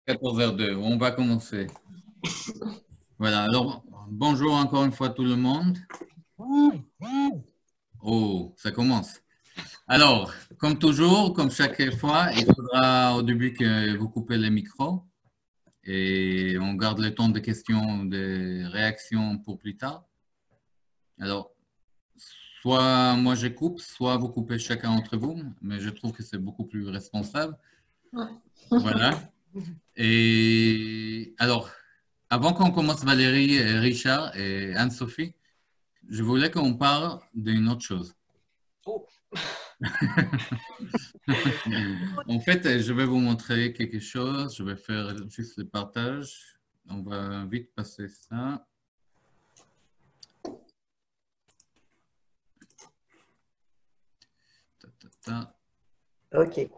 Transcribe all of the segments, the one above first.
14h02, on va commencer. Voilà, alors bonjour encore une fois tout le monde. Oh, ça commence. Alors, comme toujours, comme chaque fois, il faudra au début que vous coupez les micros et on garde le temps de questions, de réactions pour plus tard. Alors, soit moi je coupe, soit vous coupez chacun d'entre vous, mais je trouve que c'est beaucoup plus responsable. Voilà. Et alors, avant qu'on commence, Valérie, Richard et Anne-Sophie, je voulais qu'on parle d'une autre chose. Oh. En fait, je vais vous montrer quelque chose. Je vais faire juste le partage. On va vite passer ça. Ta, ta, ta. Ok.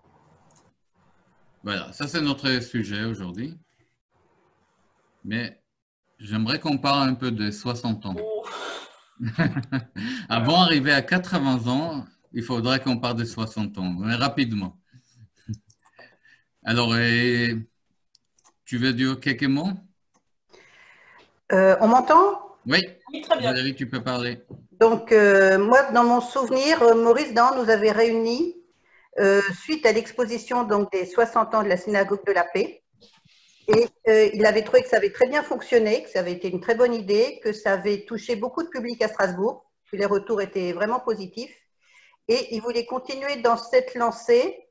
Voilà, ça c'est notre sujet aujourd'hui. Mais j'aimerais qu'on parle un peu de 60 ans. Oh. Avant d'arriver à 80 ans, il faudrait qu'on parle de 60 ans, mais rapidement. Alors, tu veux dire quelques mots? On m'entend? Oui, Oui, très bien. Valérie, tu peux parler. Donc, moi, dans mon souvenir, Maurice Dahan nous avait réunis suite à l'exposition donc, des 60 ans de la Synagogue de la Paix. Et il avait trouvé que ça avait très bien fonctionné, que ça avait été une très bonne idée, que ça avait touché beaucoup de public à Strasbourg, que les retours étaient vraiment positifs. Et il voulait continuer dans cette lancée.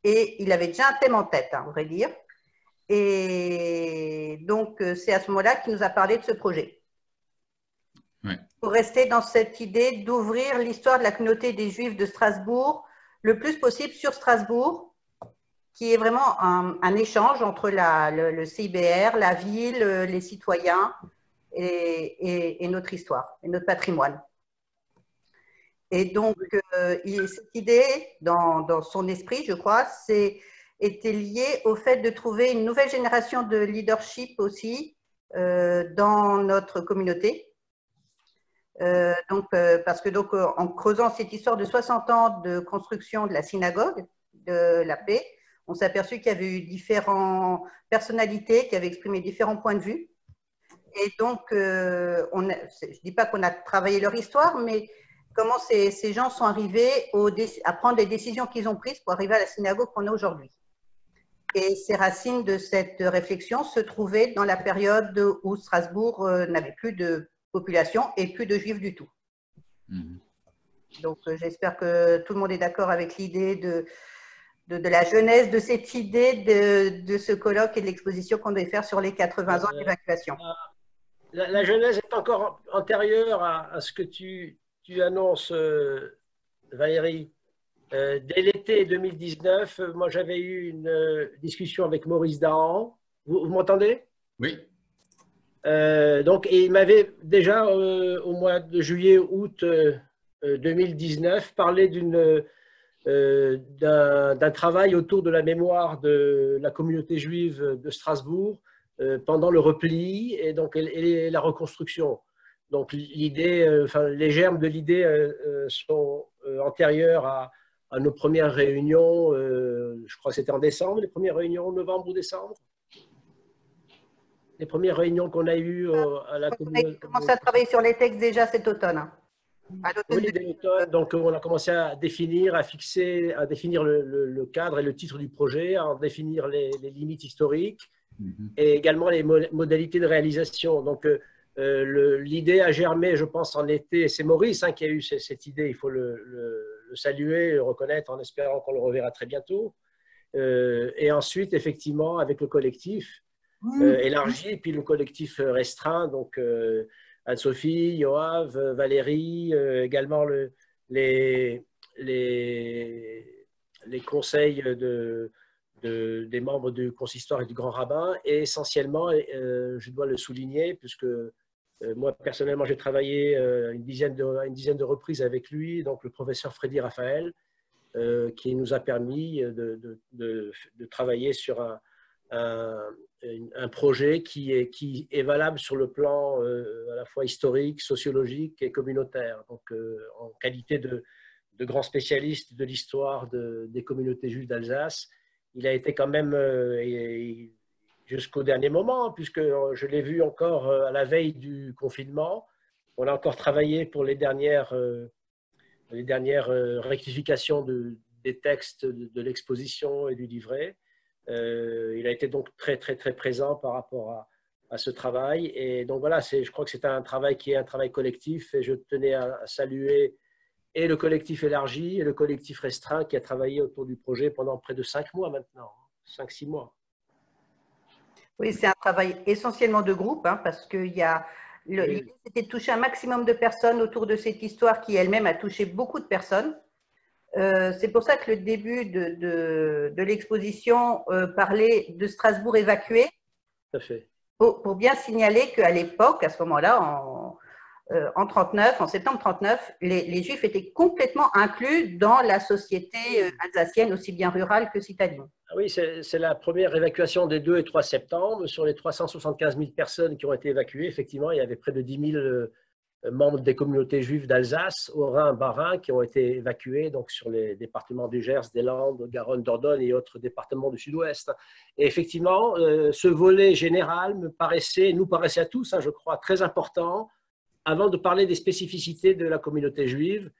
Et il avait déjà un thème en tête, hein, on vrai dire. Et donc, c'est à ce moment-là qu'il nous a parlé de ce projet. Ouais. Pour rester dans cette idée d'ouvrir l'histoire de la communauté des Juifs de Strasbourg le plus possible sur Strasbourg, qui est vraiment un échange entre le CIBR, la ville, les citoyens et notre histoire, et notre patrimoine. Et donc, cette idée, dans son esprit, je crois, était liée au fait de trouver une nouvelle génération de leadership aussi dans notre communauté. Parce que en creusant cette histoire de 60 ans de construction de la synagogue de la paix, on s'est aperçu qu'il y avait eu différentes personnalités qui avaient exprimé différents points de vue. Et donc, je ne dis pas qu'on a travaillé leur histoire, mais comment ces gens sont arrivés à prendre les décisions qu'ils ont prises pour arriver à la synagogue qu'on a aujourd'hui. Et ces racines de cette réflexion se trouvaient dans la période où Strasbourg n'avait plus de population et plus de juifs du tout. Donc, j'espère que tout le monde est d'accord avec l'idée de la genèse de cette idée de ce colloque et de l'exposition qu'on devait faire sur les 80 ans d'évacuation. La genèse est encore antérieure à ce que tu annonces, Valérie. Dès l'été 2019, moi j'avais eu une discussion avec Maurice Dahan. Vous m'entendez? Oui. Donc, et il m'avait déjà au mois de juillet-août 2019 parlé d'un travail autour de la mémoire de la communauté juive de Strasbourg pendant le repli et donc et la reconstruction. Donc l'idée, les germes de l'idée sont antérieurs à nos premières réunions. Je crois que c'était en décembre, les premières réunions, novembre ou décembre. Les premières réunions qu'on a eues à la communauté. On a commencé à travailler sur les textes déjà cet automne. Oui, dès l'automne. Donc, on a commencé à définir, à définir le cadre et le titre du projet, à en définir les limites historiques et également les modalités de réalisation. Donc, l'idée a germé, je pense, en été. C'est Maurice qui a eu cette idée. Il faut le saluer, le reconnaître en espérant qu'on le reverra très bientôt. Et ensuite, effectivement, avec le collectif élargi et puis le collectif restreint, donc Anne-Sophie, Yoav, Valérie, également les conseils des membres du consistoire et du grand rabbin, et essentiellement, je dois le souligner, puisque moi personnellement j'ai travaillé une dizaine de reprises avec lui, donc le professeur Freddy Raphaël, qui nous a permis de travailler sur un projet qui est valable sur le plan à la fois historique, sociologique et communautaire. Donc, en qualité de grand spécialiste de l'histoire des communautés juives d'Alsace, il a été quand même, jusqu'au dernier moment, puisque je l'ai vu encore à la veille du confinement. On a encore travaillé pour les dernières rectifications des textes de l'exposition et du livret. Il a été donc très, très, très présent par rapport à ce travail. Et donc voilà, je crois que c'est un travail qui est un travail collectif, et je tenais à saluer et le collectif élargi et le collectif restreint qui a travaillé autour du projet pendant près de 5 mois maintenant, 5-6 mois. Oui, c'est un travail essentiellement de groupe, hein, parce que l'idée, c'était de toucher un maximum de personnes autour de cette histoire qui elle-même a touché beaucoup de personnes. C'est pour ça que le début de l'exposition parlait de Strasbourg évacué. Tout à fait. Pour bien signaler qu'à l'époque, à ce moment-là, en septembre 39, les Juifs étaient complètement inclus dans la société alsacienne, aussi bien rurale que citadine. Oui, c'est la première évacuation des 2 et 3 septembre. Sur les 375 000 personnes qui ont été évacuées, effectivement, il y avait près de 10 000 membres des communautés juives d'Alsace, Haut-Rhin, Bas-Rhin, qui ont été évacués donc, sur les départements du Gers, des Landes, Garonne, Dordogne et autres départements du Sud-Ouest. Et effectivement, ce volet général nous paraissait à tous, hein, je crois, très important, avant de parler des spécificités de la communauté juive,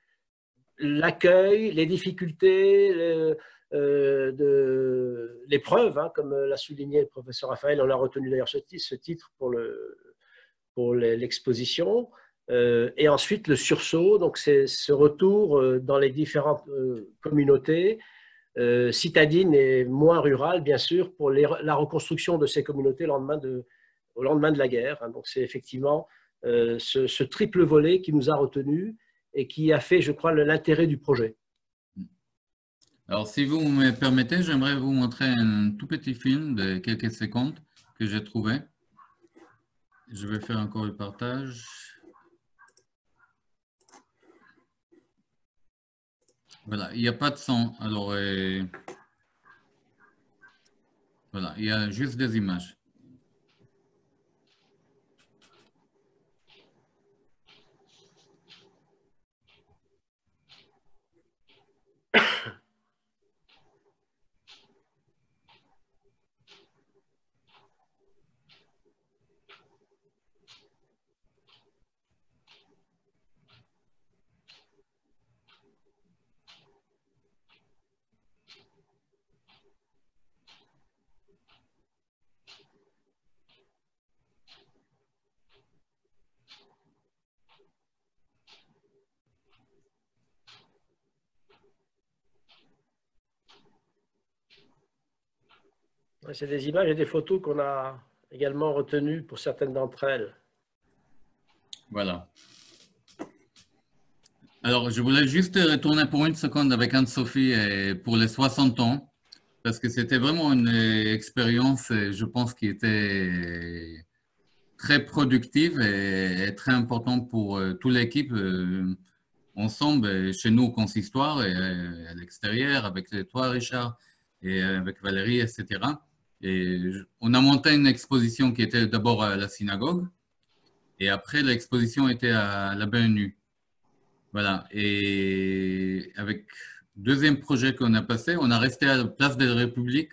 l'accueil, les difficultés, l'épreuve, hein, comme l'a souligné le professeur Raphaël. On a retenu d'ailleurs ce titre pour l'exposition. Et ensuite, le sursaut, donc c'est ce retour dans les différentes communautés, citadines et moins rurales, bien sûr, pour la reconstruction de ces communautés au lendemain de la guerre. Hein. Donc c'est effectivement ce triple volet qui nous a retenus et qui a fait, je crois, l'intérêt du projet. Alors, si vous me permettez, j'aimerais vous montrer un tout petit film de quelques secondes que j'ai trouvé. Je vais faire encore le partage. Voilà, il n'y a pas de son. Alors, voilà, il y a juste des images. C'est des images et des photos qu'on a également retenues pour certaines d'entre elles. Voilà. Alors, je voulais juste retourner pour une seconde avec Anne-Sophie pour les 60 ans, parce que c'était vraiment une expérience, je pense, qui était très productive et très importante pour toute l'équipe ensemble, chez nous au Consistoire et à l'extérieur, avec toi, Richard, et avec Valérie, etc. Et on a monté une exposition qui était d'abord à la synagogue, et après l'exposition était à la BNU. Voilà, et avec le deuxième projet qu'on a passé, on a resté à la place de la République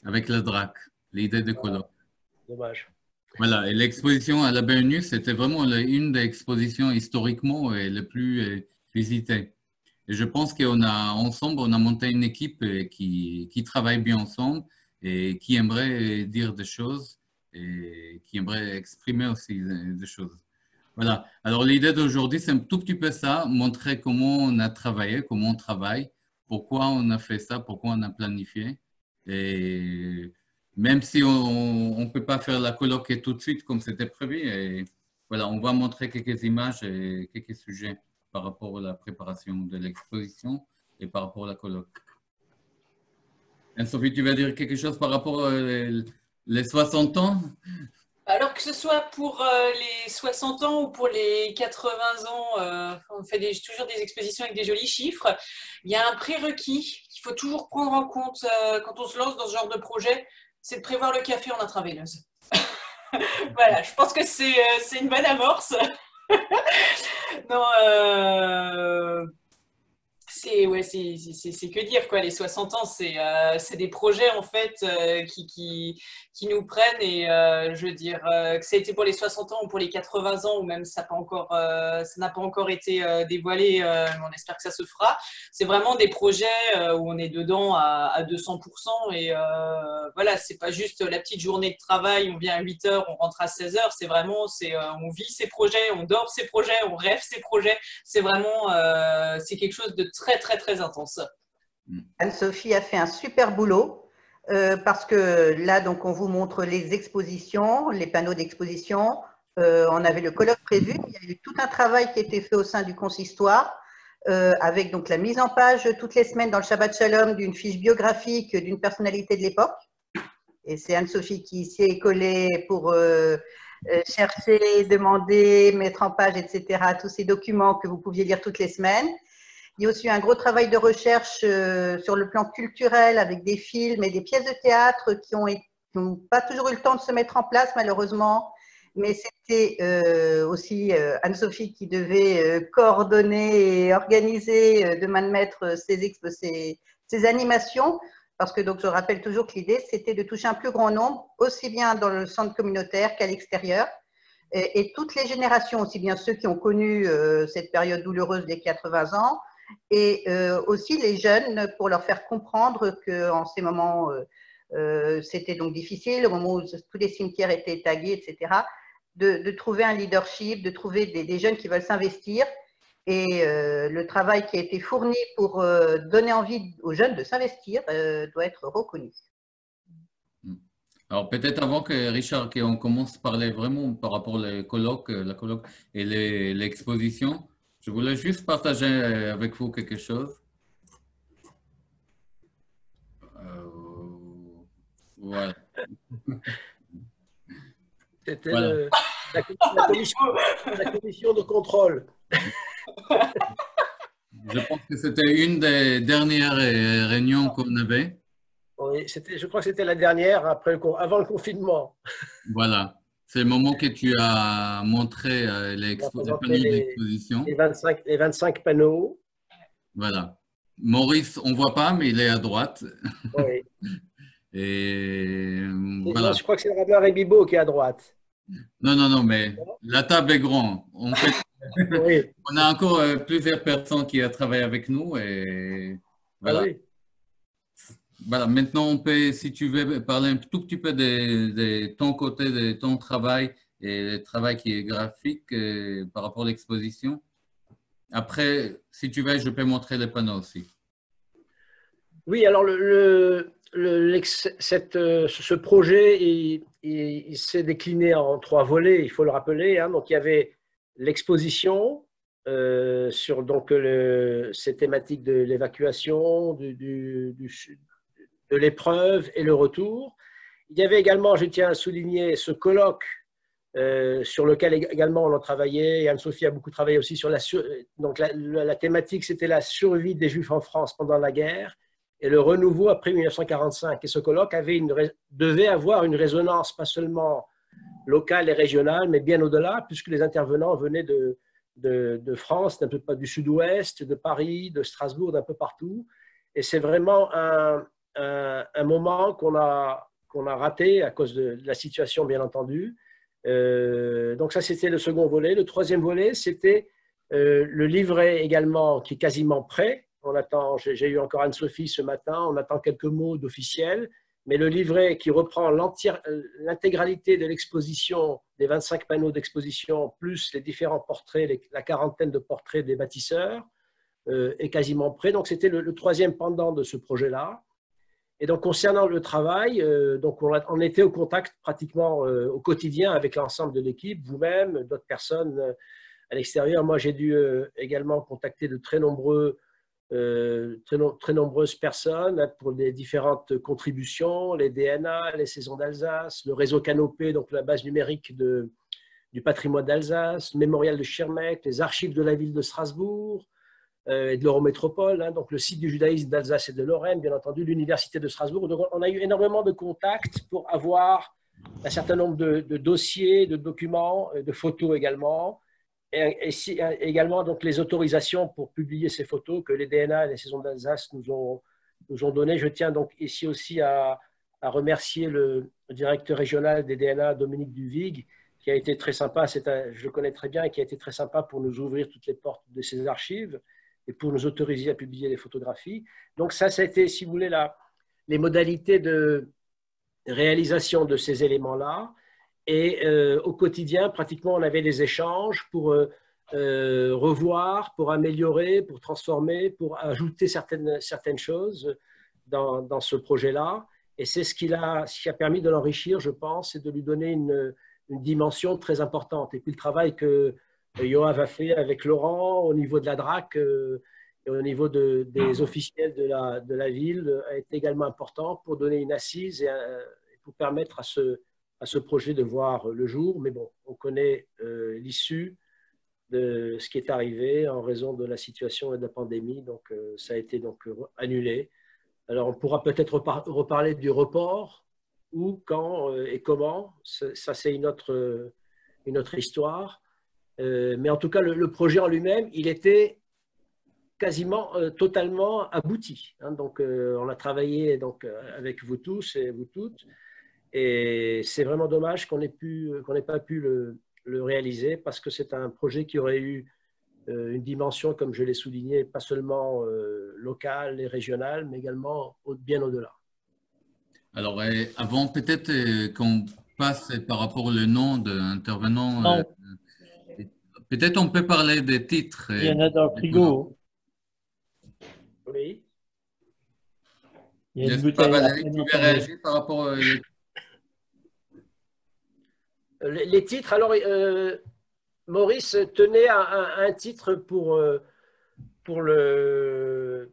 avec la DRAC, l'idée de colloque. Dommage. Voilà, et l'exposition à la BNU, c'était vraiment une des expositions historiquement les plus visitées. Et je pense qu'ensemble, on a monté une équipe qui travaille bien ensemble et qui aimerait dire des choses et qui aimerait exprimer aussi des choses. Voilà. Alors, l'idée d'aujourd'hui, c'est un tout petit peu ça, montrer comment on a travaillé, comment on travaille, pourquoi on a fait ça, pourquoi on a planifié. Et même si on ne peut pas faire la colloque tout de suite comme c'était prévu, et voilà, on va montrer quelques images et quelques sujets par rapport à la préparation de l'exposition et par rapport à la colloque. Anne-Sophie, tu vas dire quelque chose par rapport les 60 ans? Alors que ce soit pour les 60 ans ou pour les 80 ans, on fait toujours des expositions avec des jolis chiffres. Il y a un prérequis qu'il faut toujours prendre en compte quand on se lance dans ce genre de projet, c'est de prévoir le café en intraveineuse. Voilà, je pense que c'est une bonne amorce. Non, c'est que dire quoi. Les 60 ans, c'est des projets en fait qui qui nous prennent. Et je veux dire, que ça a été pour les 60 ans ou pour les 80 ans, ou même ça n'a pas encore été dévoilé, mais on espère que ça se fera. C'est vraiment des projets où on est dedans à 200%. Et voilà, c'est pas juste la petite journée de travail, on vient à 8 heures, on rentre à 16 heures. C'est vraiment, on vit ces projets, on dort ces projets, on rêve ces projets. C'est vraiment, c'est quelque chose de très, très, très intense. Anne-Sophie a fait un super boulot parce que là, donc, on vous montre les expositions, les panneaux d'exposition. On avait le colloque prévu. Il y a eu tout un travail qui a été fait au sein du consistoire avec donc la mise en page toutes les semaines dans le Shabbat Shalom d'une fiche biographique d'une personnalité de l'époque. Et c'est Anne-Sophie qui s'y est collée pour chercher, demander, mettre en page, etc. tous ces documents que vous pouviez lire toutes les semaines. Il y a aussi eu un gros travail de recherche sur le plan culturel avec des films et des pièces de théâtre qui n'ont pas toujours eu le temps de se mettre en place, malheureusement. Mais c'était aussi Anne-Sophie qui devait coordonner et organiser de main de maître ces animations. Parce que donc, je rappelle toujours que l'idée, c'était de toucher un plus grand nombre, aussi bien dans le centre communautaire qu'à l'extérieur. Et toutes les générations, aussi bien ceux qui ont connu cette période douloureuse des 80 ans, et aussi les jeunes, pour leur faire comprendre qu'en ces moments, c'était donc difficile, au moment où tous les cimetières étaient tagués, etc., de trouver un leadership, de trouver des jeunes qui veulent s'investir. Et le travail qui a été fourni pour donner envie aux jeunes de s'investir doit être reconnu. Alors peut-être avant que Richard, qu'on commence à parler vraiment par rapport aux colloques, la colloque et l'exposition, je voulais juste partager avec vous quelque chose. Voilà. C'était voilà. La commission de contrôle. Je pense que c'était une des dernières réunions qu'on avait. Oui, je crois que c'était la dernière avant le confinement. Voilà. C'est le moment que tu as montré les panneaux d'exposition. Les 25 panneaux. Voilà. Maurice, on ne voit pas, mais il est à droite. Oui. Et voilà. Non, je crois que c'est le rabbin Rébibo qui est à droite. Non, mais la table est grande. Oui. On a encore plusieurs personnes qui ont travaillé avec nous. Et voilà. Ah oui. Voilà, maintenant, on peut, si tu veux, parler un tout petit peu de ton côté, de ton travail et le travail qui est graphique par rapport à l'exposition. Après, si tu veux, je peux montrer les panneaux aussi. Oui, alors ce projet, il s'est décliné en 3 volets, il faut le rappeler. Hein. Donc, il y avait l'exposition sur donc, ces thématiques de l'évacuation, de l'épreuve et le retour. Il y avait également, je tiens à souligner, ce colloque sur lequel également on a travaillé. Et Anne-Sophie a beaucoup travaillé aussi sur la thématique, c'était la survie des Juifs en France pendant la guerre et le renouveau après 1945. Et ce colloque devait avoir une résonance pas seulement locale et régionale, mais bien au-delà, puisque les intervenants venaient de France, d'un peu du sud-ouest, de Paris, de Strasbourg, d'un peu partout. Et c'est vraiment un moment qu'on a raté à cause de la situation, bien entendu. Donc ça, c'était le second volet. Le troisième volet, c'était le livret également, qui est quasiment prêt. J'ai eu encore Anne-Sophie ce matin, on attend quelques mots d'officiel, mais le livret qui reprend l'intégralité de l'exposition, des 25 panneaux d'exposition, plus les différents portraits, la quarantaine de portraits des bâtisseurs, est quasiment prêt. Donc c'était le troisième pendant de ce projet-là. Et donc, concernant le travail, donc on était au contact pratiquement au quotidien avec l'ensemble de l'équipe, vous-même, d'autres personnes à l'extérieur. Moi, j'ai dû également contacter de très nombreuses personnes pour des différentes contributions, les DNA, les Saisons d'Alsace, le réseau Canopé, donc la base numérique du patrimoine d'Alsace, le mémorial de Schirmeck, les archives de la ville de Strasbourg, et de l'Eurométropole, hein, donc le site du judaïsme d'Alsace et de Lorraine, bien entendu, l'université de Strasbourg. Donc, on a eu énormément de contacts pour avoir un certain nombre de dossiers, de documents, de photos également, et également donc, les autorisations pour publier ces photos que les DNA et les Saisons d'Alsace nous ont données. Je tiens donc ici aussi à remercier le directeur régional des DNA, Dominique Duvig, qui a été très sympa, je le connais très bien, et qui a été très sympa pour nous ouvrir toutes les portes de ces archives et pour nous autoriser à publier les photographies. Donc ça a été, si vous voulez, les modalités de réalisation de ces éléments-là. Et au quotidien, pratiquement, on avait des échanges pour revoir, pour améliorer, pour transformer, pour ajouter certaines choses dans ce projet-là. Et c'est ce qui a permis de l'enrichir, je pense, et de lui donner une dimension très importante. Et puis le travail que Yoav a fait avec Laurent au niveau de la DRAC et au niveau des officiels de la ville a été également important pour donner une assise et pour permettre à ce projet de voir le jour. Mais bon, on connaît l'issue de ce qui est arrivé en raison de la situation et de la pandémie. Donc, ça a été donc annulé. Alors, on pourra peut-être reparler du report, où, quand et comment. Ça, c'est une autre histoire. Mais en tout cas, le projet en lui-même, il était quasiment totalement abouti. Hein. Donc, on a travaillé donc, avec vous tous et vous toutes. Et c'est vraiment dommage qu'on n'ait pas pu le réaliser parce que c'est un projet qui aurait eu une dimension, comme je l'ai souligné, pas seulement locale et régionale, mais également bien au-delà. Alors, avant peut-être qu'on passe par rapport au nom de l'intervenant, peut-être on peut parler des titres. Il y en a dans le frigo. Oui. Il y a une bouteille. Valérie, tu veux réagir par rapport les titres, alors Maurice tenait à un titre pour le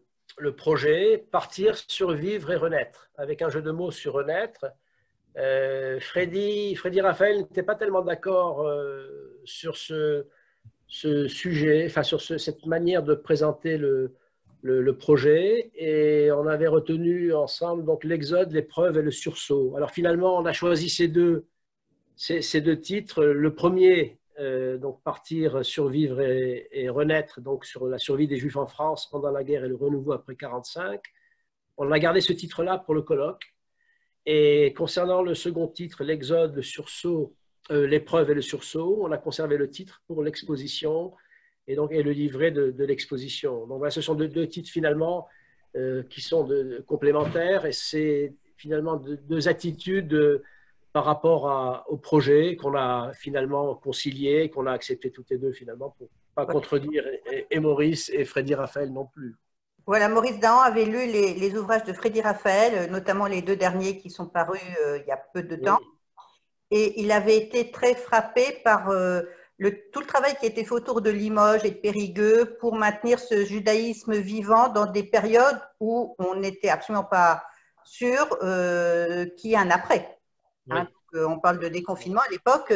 projet, Partir, survivre et renaître, avec un jeu de mots sur renaître. Freddy Raphaël n'était pas tellement d'accord sur ce sujet, enfin sur cette manière de présenter le projet, et on avait retenu ensemble donc l'exode, l'épreuve et le sursaut. Alors finalement, on a choisi ces deux titres. Le premier, donc Partir, survivre et renaître, donc sur la survie des Juifs en France pendant la guerre et le renouveau après 1945. On a gardé ce titre-là pour le colloque. Et concernant le second titre, l'exode, le sursaut, l'épreuve et le sursaut, on a conservé le titre pour l'exposition et le livret de l'exposition. Donc voilà, ce sont deux titres finalement qui sont complémentaires, et c'est finalement deux attitudes par rapport au projet qu'on a finalement concilié, qu'on a accepté toutes les deux finalement pour ne pas contredire et Maurice et Freddy Raphaël non plus. Voilà, Maurice Dahan avait lu les ouvrages de Freddy Raphaël, notamment les deux derniers qui sont parus il y a peu de temps. Et il avait été très frappé par tout le travail qui a été fait autour de Limoges et de Périgueux pour maintenir ce judaïsme vivant dans des périodes où on n'était absolument pas sûr qu'il y ait un après. Oui. Hein, on parle de déconfinement à l'époque,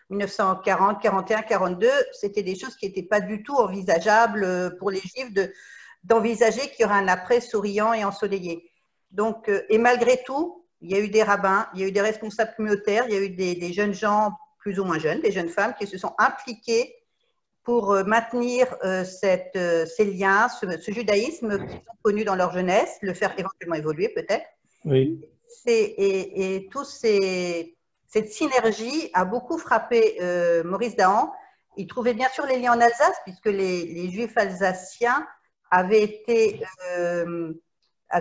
1940, 41, 42, c'était des choses qui n'étaient pas du tout envisageables pour les Juifs d'envisager qu'il y aurait un après souriant et ensoleillé. Donc, et malgré tout, il y a eu des rabbins, il y a eu des responsables communautaires, il y a eu des jeunes gens plus ou moins jeunes, des jeunes femmes qui se sont impliquées pour maintenir ces liens, ce judaïsme qu'ils ont connu dans leur jeunesse, le faire éventuellement évoluer peut-être. Oui. Et cette synergie a beaucoup frappé Maurice Dahan. Il trouvait bien sûr les liens en Alsace, puisque les Juifs alsaciens avaient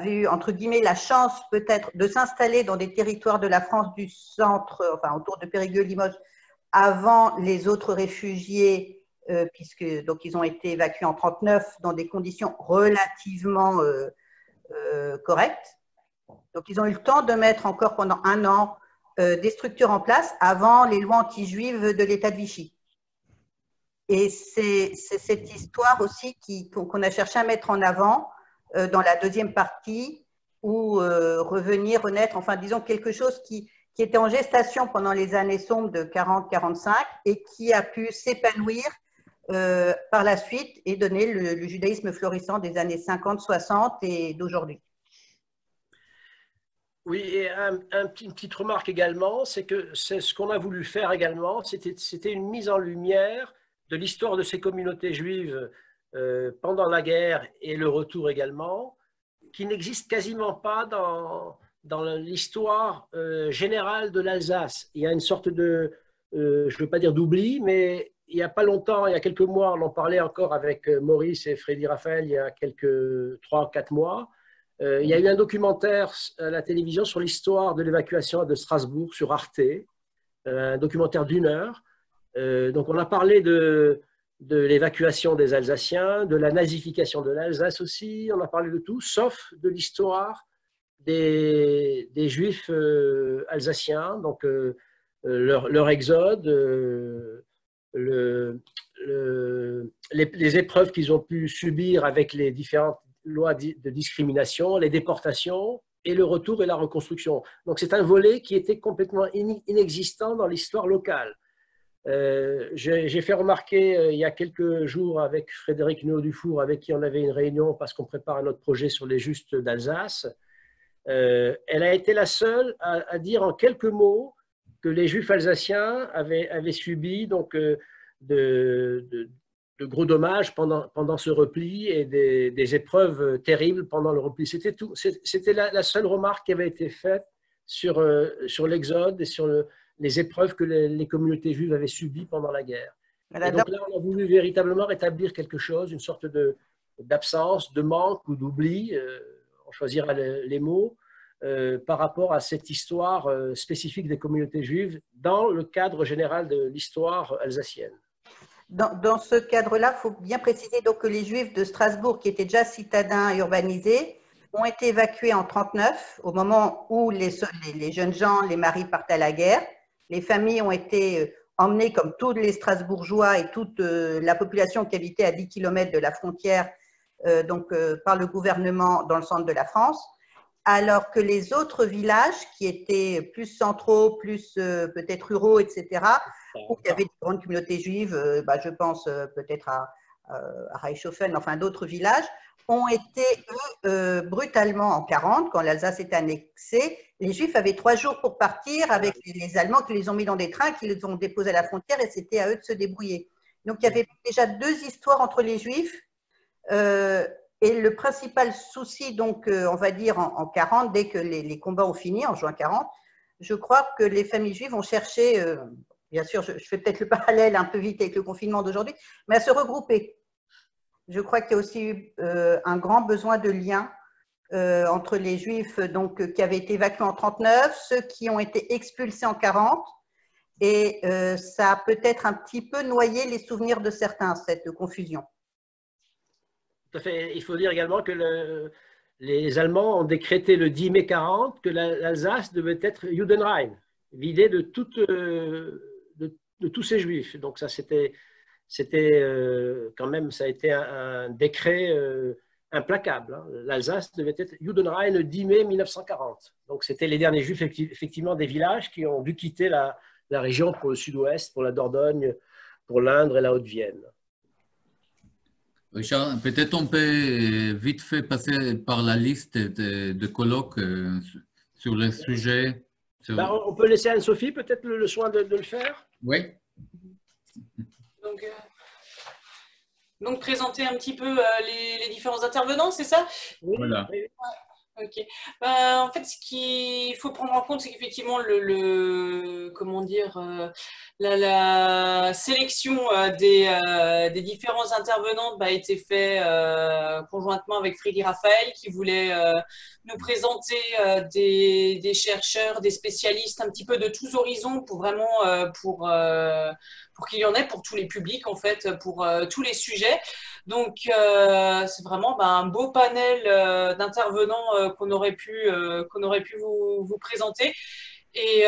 eu, entre guillemets, la chance peut-être de s'installer dans des territoires de la France du centre, enfin autour de Périgueux, Limoges, avant les autres réfugiés, puisque donc ils ont été évacués en 1939 dans des conditions relativement correctes. Donc ils ont eu le temps de mettre encore pendant un an des structures en place avant les lois anti-juives de l'État de Vichy. Et c'est cette histoire aussi qu'on a cherché à mettre en avant dans la deuxième partie, où revenir, renaître, enfin disons quelque chose qui était en gestation pendant les années sombres de 40-45 et qui a pu s'épanouir par la suite et donner le judaïsme florissant des années 50-60 et d'aujourd'hui. Oui, et une petite remarque également, c'est que c'est ce qu'on a voulu faire également, c'était une mise en lumière de l'histoire de ces communautés juives pendant la guerre et le retour également, qui n'existe quasiment pas dans l'histoire générale de l'Alsace. Il y a une sorte de, je ne veux pas dire d'oubli, mais il n'y a pas longtemps, il y a quelques mois, on en parlait encore avec Maurice et Freddy Raphaël, il y a quelques 3-4 mois. Il y a eu un documentaire à la télévision sur l'histoire de l'évacuation de Strasbourg sur Arte, un documentaire d'1 heure. Donc on a parlé de l'évacuation des Alsaciens, de la nazification de l'Alsace aussi, on a parlé de tout, sauf de l'histoire des Juifs alsaciens, donc leur exode, les épreuves qu'ils ont pu subir avec les différentes lois de discrimination, les déportations et le retour et la reconstruction. Donc c'est un volet qui était complètement inexistant dans l'histoire locale. J'ai fait remarquer il y a quelques jours avec Frédéric Nuot-Dufour, avec qui on avait une réunion parce qu'on prépare un autre projet sur les Justes d'Alsace. Elle a été la seule à dire en quelques mots que les Juifs alsaciens avaient subi donc, de gros dommages pendant ce repli et des épreuves terribles pendant le repli. C'était la seule remarque qui avait été faite sur l'exode et sur les épreuves que les communautés juives avaient subies pendant la guerre. Et donc là, on a voulu véritablement rétablir quelque chose, une sorte d'absence, de manque ou d'oubli, on choisira les mots, par rapport à cette histoire spécifique des communautés juives dans le cadre général de l'histoire alsacienne. Dans ce cadre-là, il faut bien préciser donc que les Juifs de Strasbourg, qui étaient déjà citadins urbanisés, ont été évacués en 1939, au moment où les jeunes gens, les maris partent à la guerre. Les familles ont été emmenées, comme tous les Strasbourgeois et toute la population qui habitait à 10 km de la frontière, par le gouvernement dans le centre de la France, alors que les autres villages qui étaient plus centraux, plus peut-être ruraux, etc., où il y avait des grandes communautés juives, je pense peut-être à Reichshofen, enfin d'autres villages, ont été, eux, brutalement en 1940, quand l'Alsace était annexée. Les Juifs avaient 3 jours pour partir avec les Allemands qui les ont mis dans des trains, qui les ont déposés à la frontière, et c'était à eux de se débrouiller. Donc il y avait déjà 2 histoires entre les Juifs. Et le principal souci, donc, on va dire en 1940, dès que les combats ont fini, en juin 1940, je crois que les familles juives ont cherché, bien sûr, je fais peut-être le parallèle un peu vite avec le confinement d'aujourd'hui, mais à se regrouper. Je crois qu'il y a aussi eu un grand besoin de lien entre les Juifs donc, qui avaient été évacués en 1939, ceux qui ont été expulsés en 1940, et ça a peut-être un petit peu noyé les souvenirs de certains, cette confusion. Tout à fait. Il faut dire également que les Allemands ont décrété le 10 mai 1940 que l'Alsace devait être Judenrein, vidée de tous ces Juifs. Donc ça, c'était quand même, ça a été un décret implacable. Hein. L'Alsace devait être Judenrein le 10 mai 1940. Donc c'était les derniers Juifs effectivement des villages qui ont dû quitter la région pour le sud-ouest, pour la Dordogne, pour l'Indre et la Haute-Vienne. Richard, peut-être on peut vite fait passer par la liste de colloques sur le sujet. On peut laisser Anne-Sophie peut-être le soin de le faire. Oui. Donc présenter un petit peu les différents intervenants, c'est ça? Oui. Voilà. Ok. En fait, ce qu'il faut prendre en compte, c'est qu'effectivement, comment dire, la sélection des différents intervenants a été faite conjointement avec Freddy Raphaël, qui voulait nous présenter des chercheurs, des spécialistes un petit peu de tous horizons pour vraiment pour qu'il y en ait pour tous les publics, en fait, pour tous les sujets. Donc, c'est vraiment un beau panel d'intervenants qu'on aurait pu vous présenter. Et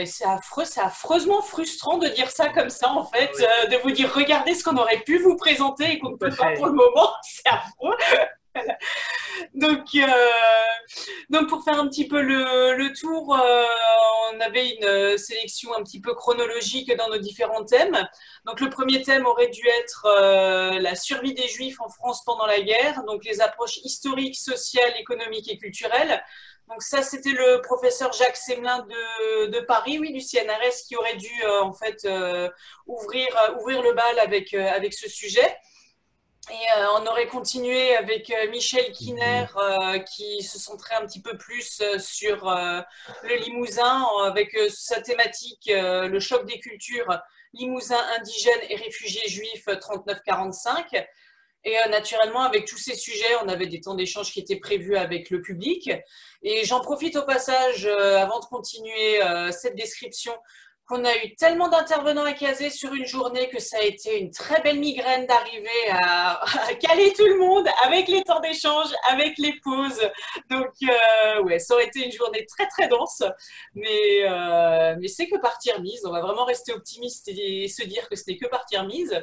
c'est affreux, c'est affreusement frustrant de dire ça comme ça, en fait, de vous dire regardez ce qu'on aurait pu vous présenter et qu'on ne peut pas pour le moment. C'est affreux. Donc, pour faire un petit peu le tour, on avait une sélection un petit peu chronologique dans nos différents thèmes. Donc, le premier thème aurait dû être la survie des Juifs en France pendant la guerre, donc les approches historiques, sociales, économiques et culturelles. Donc ça, c'était le professeur Jacques Semelin de Paris, oui, du CNRS, qui aurait dû en fait ouvrir le bal avec ce sujet. Et on aurait continué avec Michel Kiner qui se centrait un petit peu plus sur le Limousin avec sa thématique le choc des cultures, Limousin indigène et réfugiés juifs 39-45. Et naturellement, avec tous ces sujets, on avait des temps d'échange qui étaient prévus avec le public. Et j'en profite au passage, avant de continuer cette description, qu'on a eu tellement d'intervenants à caser sur une journée que ça a été une très belle migraine d'arriver à caler tout le monde avec les temps d'échange, avec les pauses. Donc, ouais, ça aurait été une journée très, très dense. Mais c'est que partie remise. On va vraiment rester optimiste et se dire que ce n'est que partie remise.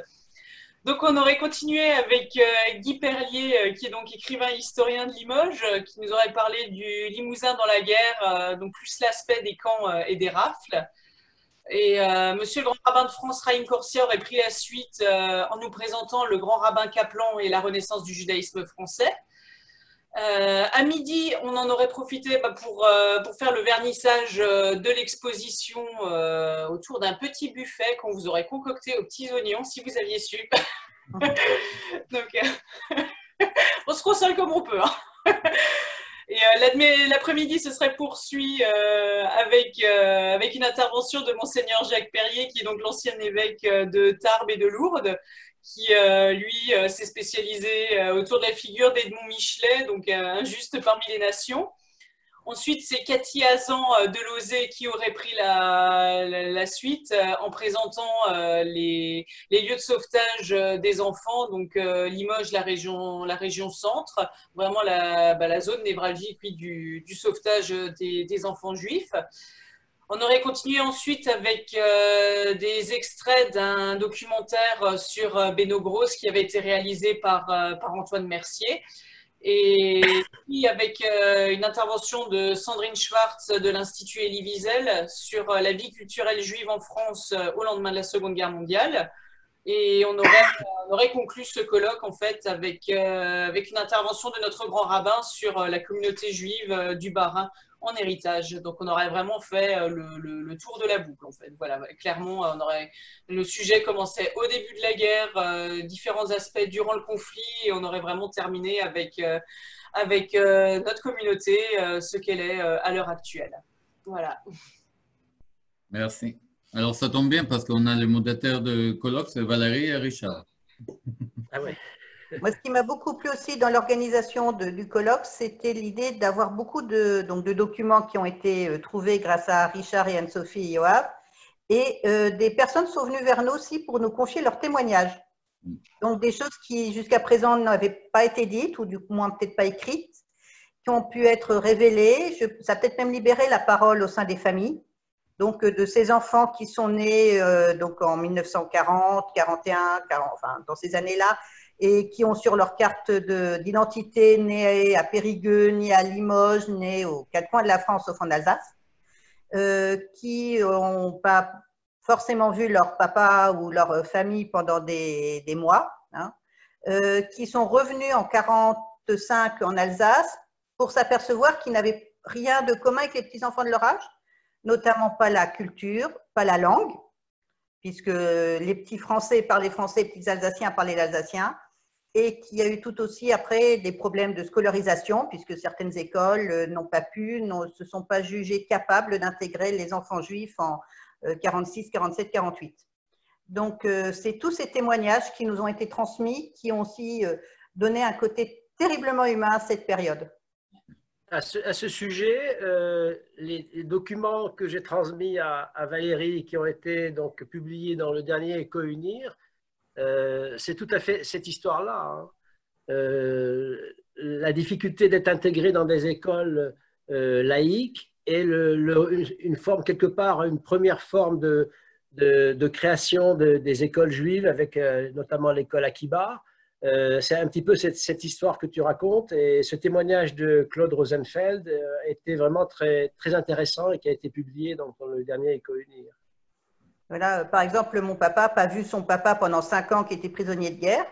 Donc, on aurait continué avec Guy Perlier, qui est donc écrivain et historien de Limoges, qui nous aurait parlé du Limousin dans la guerre, donc plus l'aspect des camps et des rafles. Et Monsieur le Grand Rabbin de France, Raïm Corsia, aurait pris la suite en nous présentant le Grand Rabbin Kaplan et la renaissance du judaïsme français. À midi, on en aurait profité pour faire le vernissage de l'exposition autour d'un petit buffet qu'on vous aurait concocté aux petits oignons, si vous aviez su. Donc, on se console comme on peut. Hein. Et l'après-midi, ce serait poursuivi avec une intervention de Monseigneur Jacques Perrier, qui est donc l'ancien évêque de Tarbes et de Lourdes, qui, lui, s'est spécialisé autour de la figure d'Edmond Michelet, donc injuste parmi les nations. Ensuite, c'est Cathy Hazan de Lauzet qui aurait pris la suite en présentant les lieux de sauvetage des enfants, donc Limoges, la région centre, vraiment la zone névralgique du sauvetage des enfants juifs. On aurait continué ensuite avec des extraits d'un documentaire sur Beno Gross qui avait été réalisé par Antoine Mercier. Et puis avec une intervention de Sandrine Schwartz de l'Institut Elie Wiesel sur la vie culturelle juive en France au lendemain de la Seconde Guerre mondiale. Et on aurait conclu ce colloque en fait avec une intervention de notre grand rabbin sur la communauté juive du Bas-Rhin en héritage. Donc on aurait vraiment fait le tour de la boucle en fait. Voilà, clairement, le sujet commençait au début de la guerre, différents aspects durant le conflit, et on aurait vraiment terminé avec notre communauté, ce qu'elle est à l'heure actuelle. Voilà. Merci. Alors, ça tombe bien parce qu'on a le modérateur de colloque, c'est Valérie et Richard. Ah ouais. Moi, ce qui m'a beaucoup plu aussi dans l'organisation du colloque, c'était l'idée d'avoir beaucoup de documents qui ont été trouvés grâce à Richard et Anne-Sophie et Yoav. Et des personnes sont venues vers nous aussi pour nous confier leurs témoignages. Donc, des choses qui, jusqu'à présent, n'avaient pas été dites, ou du moins peut-être pas écrites, qui ont pu être révélées. Ça a peut-être même libéré la parole au sein des familles. Donc, de ces enfants qui sont nés donc en 1940, 41, 40, enfin, dans ces années-là, et qui ont sur leur carte d'identité nés à Périgueux, nés à Limoges, nés aux quatre coins de la France, sauf en Alsace, qui n'ont pas forcément vu leur papa ou leur famille pendant des mois, hein, qui sont revenus en 1945 en Alsace pour s'apercevoir qu'ils n'avaient rien de commun avec les petits-enfants de leur âge, notamment pas la culture, pas la langue, puisque les petits Français parlaient français, les petits Alsaciens parlaient l'alsacien, et qu'il y a eu tout aussi après des problèmes de scolarisation, puisque certaines écoles n'ont pas pu, ne se sont pas jugées capables d'intégrer les enfants juifs en 46, 47, 48. Donc, c'est tous ces témoignages qui nous ont été transmis, qui ont aussi donné un côté terriblement humain à cette période. À ce sujet, les documents que j'ai transmis à Valérie, qui ont été donc publiés dans le dernier Éco-Unir, c'est tout à fait cette histoire-là. Hein. La difficulté d'être intégré dans des écoles laïques et une forme, quelque part, une première forme de création des écoles juives, avec notamment l'école Akiba. C'est un petit peu cette histoire que tu racontes, et ce témoignage de Claude Rosenfeld était vraiment très, très intéressant et qui a été publié dans le dernier Éco-Unir. Voilà, par exemple, mon papa n'a pas vu son papa pendant 5 ans qui était prisonnier de guerre,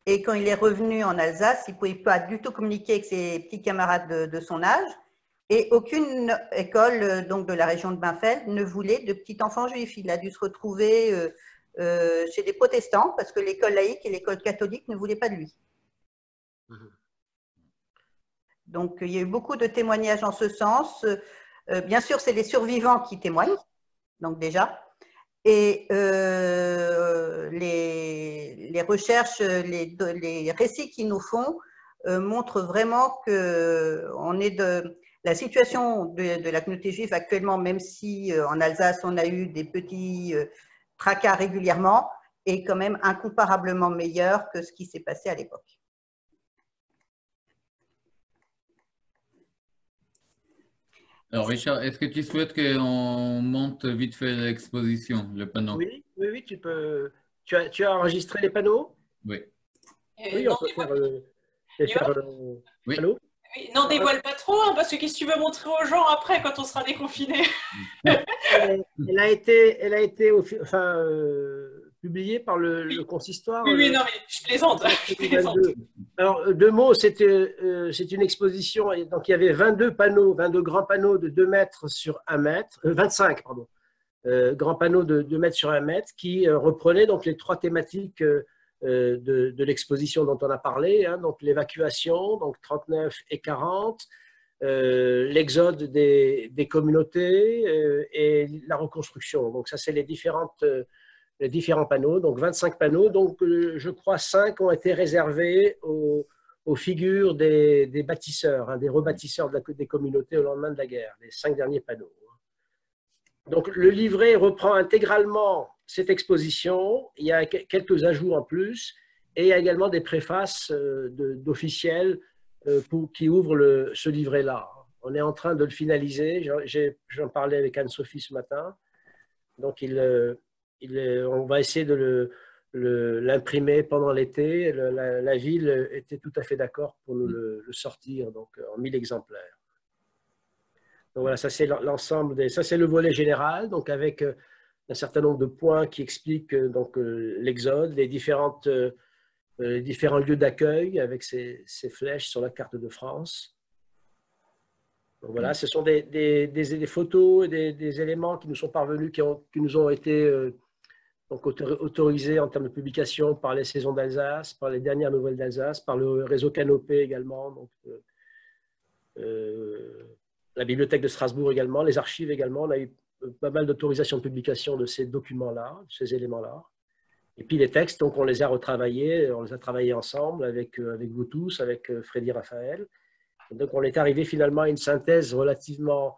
et quand il est revenu en Alsace, il ne pouvait pas du tout communiquer avec ses petits camarades de son âge, et aucune école donc, de la région de Bainfeld ne voulait de petits enfants juifs. Il a dû se retrouver chez des protestants, parce que l'école laïque et l'école catholique ne voulaient pas de lui. Donc, il y a eu beaucoup de témoignages en ce sens. Bien sûr, c'est les survivants qui témoignent, donc déjà. Et les recherches, les récits qu'ils nous font montrent vraiment que la situation de la communauté juive actuellement, même si en Alsace, on a eu des petits tracas régulièrement, est quand même incomparablement meilleure que ce qui s'est passé à l'époque. Alors, Richard, est-ce que tu souhaites qu'on monte vite fait l'exposition, le panneau? Oui, oui, oui, tu peux. Tu as enregistré les panneaux? Oui. Oui, on peut faire. Oui. Allô? Oui, n'en dévoile pas trop, hein, parce que qu'est-ce que tu veux montrer aux gens après quand on sera déconfiné? Elle a été publiée par le consistoire. Oui, non, mais je plaisante. Je plaisante. Alors, deux mots, c'est une exposition. Donc, il y avait 22 panneaux, 22 grands panneaux de 2 mètres sur 1 mètre, 25, pardon, grands panneaux de 2 mètres sur 1 mètre qui reprenaient donc les 3 thématiques de l'exposition dont on a parlé, hein, donc l'évacuation, donc 39 et 40, l'exode des communautés et la reconstruction. Donc ça, c'est les différents panneaux, donc 25 panneaux. Donc je crois 5 ont été réservés aux figures des bâtisseurs, hein, des rebâtisseurs des communautés au lendemain de la guerre, les 5 derniers panneaux. Donc le livret reprend intégralement cette exposition, il y a quelques ajouts en plus, et il y a également des préfaces d'officiels qui ouvrent ce livret-là. On est en train de le finaliser, j'en parlais avec Anne-Sophie ce matin, donc on va essayer de l'imprimer pendant l'été. La ville était tout à fait d'accord pour nous le sortir, donc en 1000 exemplaires. Donc voilà, ça c'est l'ensemble ça c'est le volet général, donc avec un certain nombre de points qui expliquent donc l'exode, les différents lieux d'accueil avec ces flèches sur la carte de France. Donc voilà, ce sont des photos et des éléments qui nous sont parvenus, qui nous ont été donc autorisés en termes de publication par les Saisons d'Alsace, par les Dernières Nouvelles d'Alsace, par le réseau Canopé également, donc, la bibliothèque de Strasbourg également, les archives également. On a eu pas mal d'autorisations de publication de ces documents-là, de ces éléments-là. Et puis les textes, donc on les a retravaillés, on les a travaillés ensemble avec vous tous, avec Freddy Raphaël. Et donc on est arrivé finalement à une synthèse relativement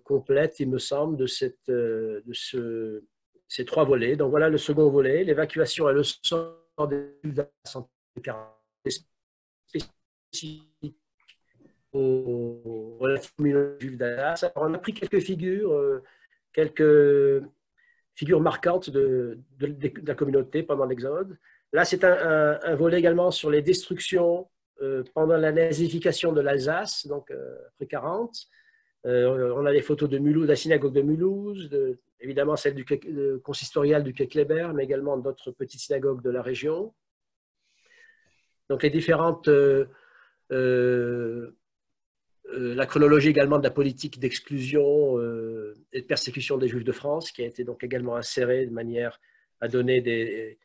complète, il me semble, de ces 3 volets. Donc voilà le second volet, l'évacuation et le sort des spécifiques aux juifs d'Alsace. On a pris quelques figures marquantes de la communauté pendant l'Exode. Là, c'est un volet également sur les destructions pendant la nazification de l'Alsace, donc après 40. On a les photos de Mulhouse, de la synagogue de Mulhouse, évidemment celle du consistorial du Quai Kléber, mais également d'autres petites synagogues de la région. Donc les différentes la chronologie également de la politique d'exclusion et de persécution des Juifs de France, qui a été donc également insérée de manière à donner des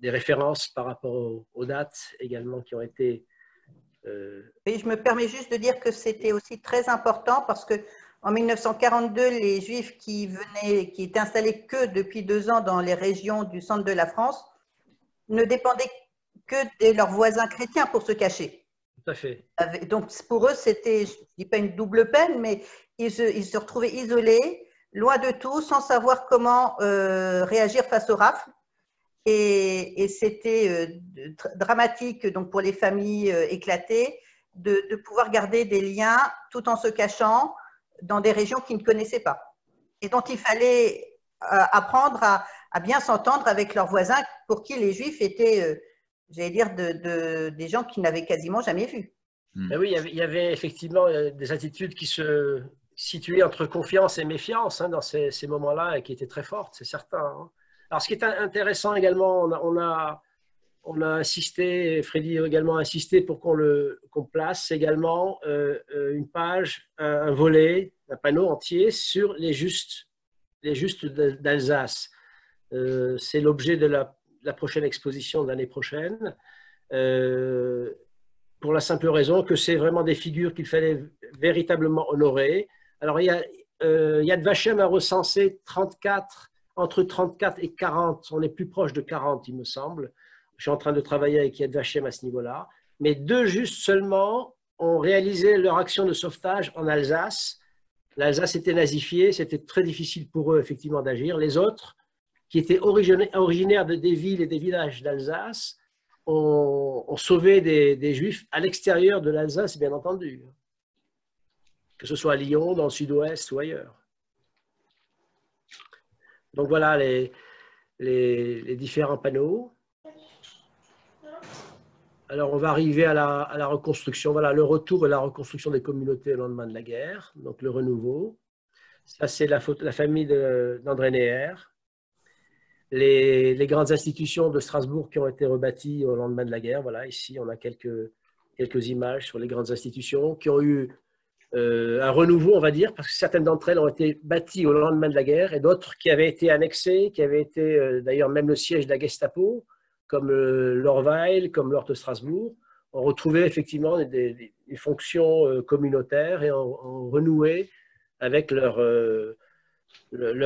références par rapport aux dates également qui ont été... Et je me permets juste de dire que c'était aussi très important parce qu'en 1942, les Juifs qui étaient installés que depuis 2 ans dans les régions du centre de la France ne dépendaient que de leurs voisins chrétiens pour se cacher. Tout à fait. Donc, pour eux, c'était, je ne dis pas une double peine, mais ils se retrouvaient isolés, loin de tout, sans savoir comment réagir face aux rafles. Et c'était dramatique donc, pour les familles éclatées de pouvoir garder des liens tout en se cachant dans des régions qu'ils ne connaissaient pas. Et dont il fallait apprendre à bien s'entendre avec leurs voisins pour qui les Juifs étaient... j'allais dire, des gens qui n'avaient quasiment jamais vu. Ben oui, il y avait effectivement des attitudes qui se situaient entre confiance et méfiance dans ces moments-là et qui étaient très fortes, c'est certain. Hein. Alors, ce qui est intéressant également, on a insisté, Freddy a également insisté pour qu'on place également une page, un volet, un panneau entier sur les justes justes d'Alsace. C'est l'objet de la prochaine exposition de l'année prochaine, pour la simple raison que c'est vraiment des figures qu'il fallait véritablement honorer. Alors, Yad Vashem a recensé entre 34 et 40, on est plus proche de 40, il me semble. Je suis en train de travailler avec Yad Vashem à ce niveau-là. Mais 2 justes seulement ont réalisé leur action de sauvetage en Alsace. L'Alsace était nazifiée, c'était très difficile pour eux effectivement d'agir. Les autres, qui étaient originaires des villes et des villages d'Alsace, ont sauvé des Juifs à l'extérieur de l'Alsace, bien entendu. Que ce soit à Lyon, dans le sud-ouest ou ailleurs. Donc voilà les différents panneaux. Alors on va arriver à la reconstruction. Voilà le retour et la reconstruction des communautés au lendemain de la guerre, donc le renouveau. Ça c'est la famille d'André Neher. Les grandes institutions de Strasbourg qui ont été rebâties au lendemain de la guerre. Voilà, ici on a quelques images sur les grandes institutions qui ont eu un renouveau, on va dire, parce que certaines d'entre elles ont été bâties au lendemain de la guerre et d'autres qui avaient été annexées, qui avaient été d'ailleurs même le siège de la Gestapo, comme l'Orweil, comme l'Ort de Strasbourg, ont retrouvé effectivement des fonctions communautaires et ont renoué avec leur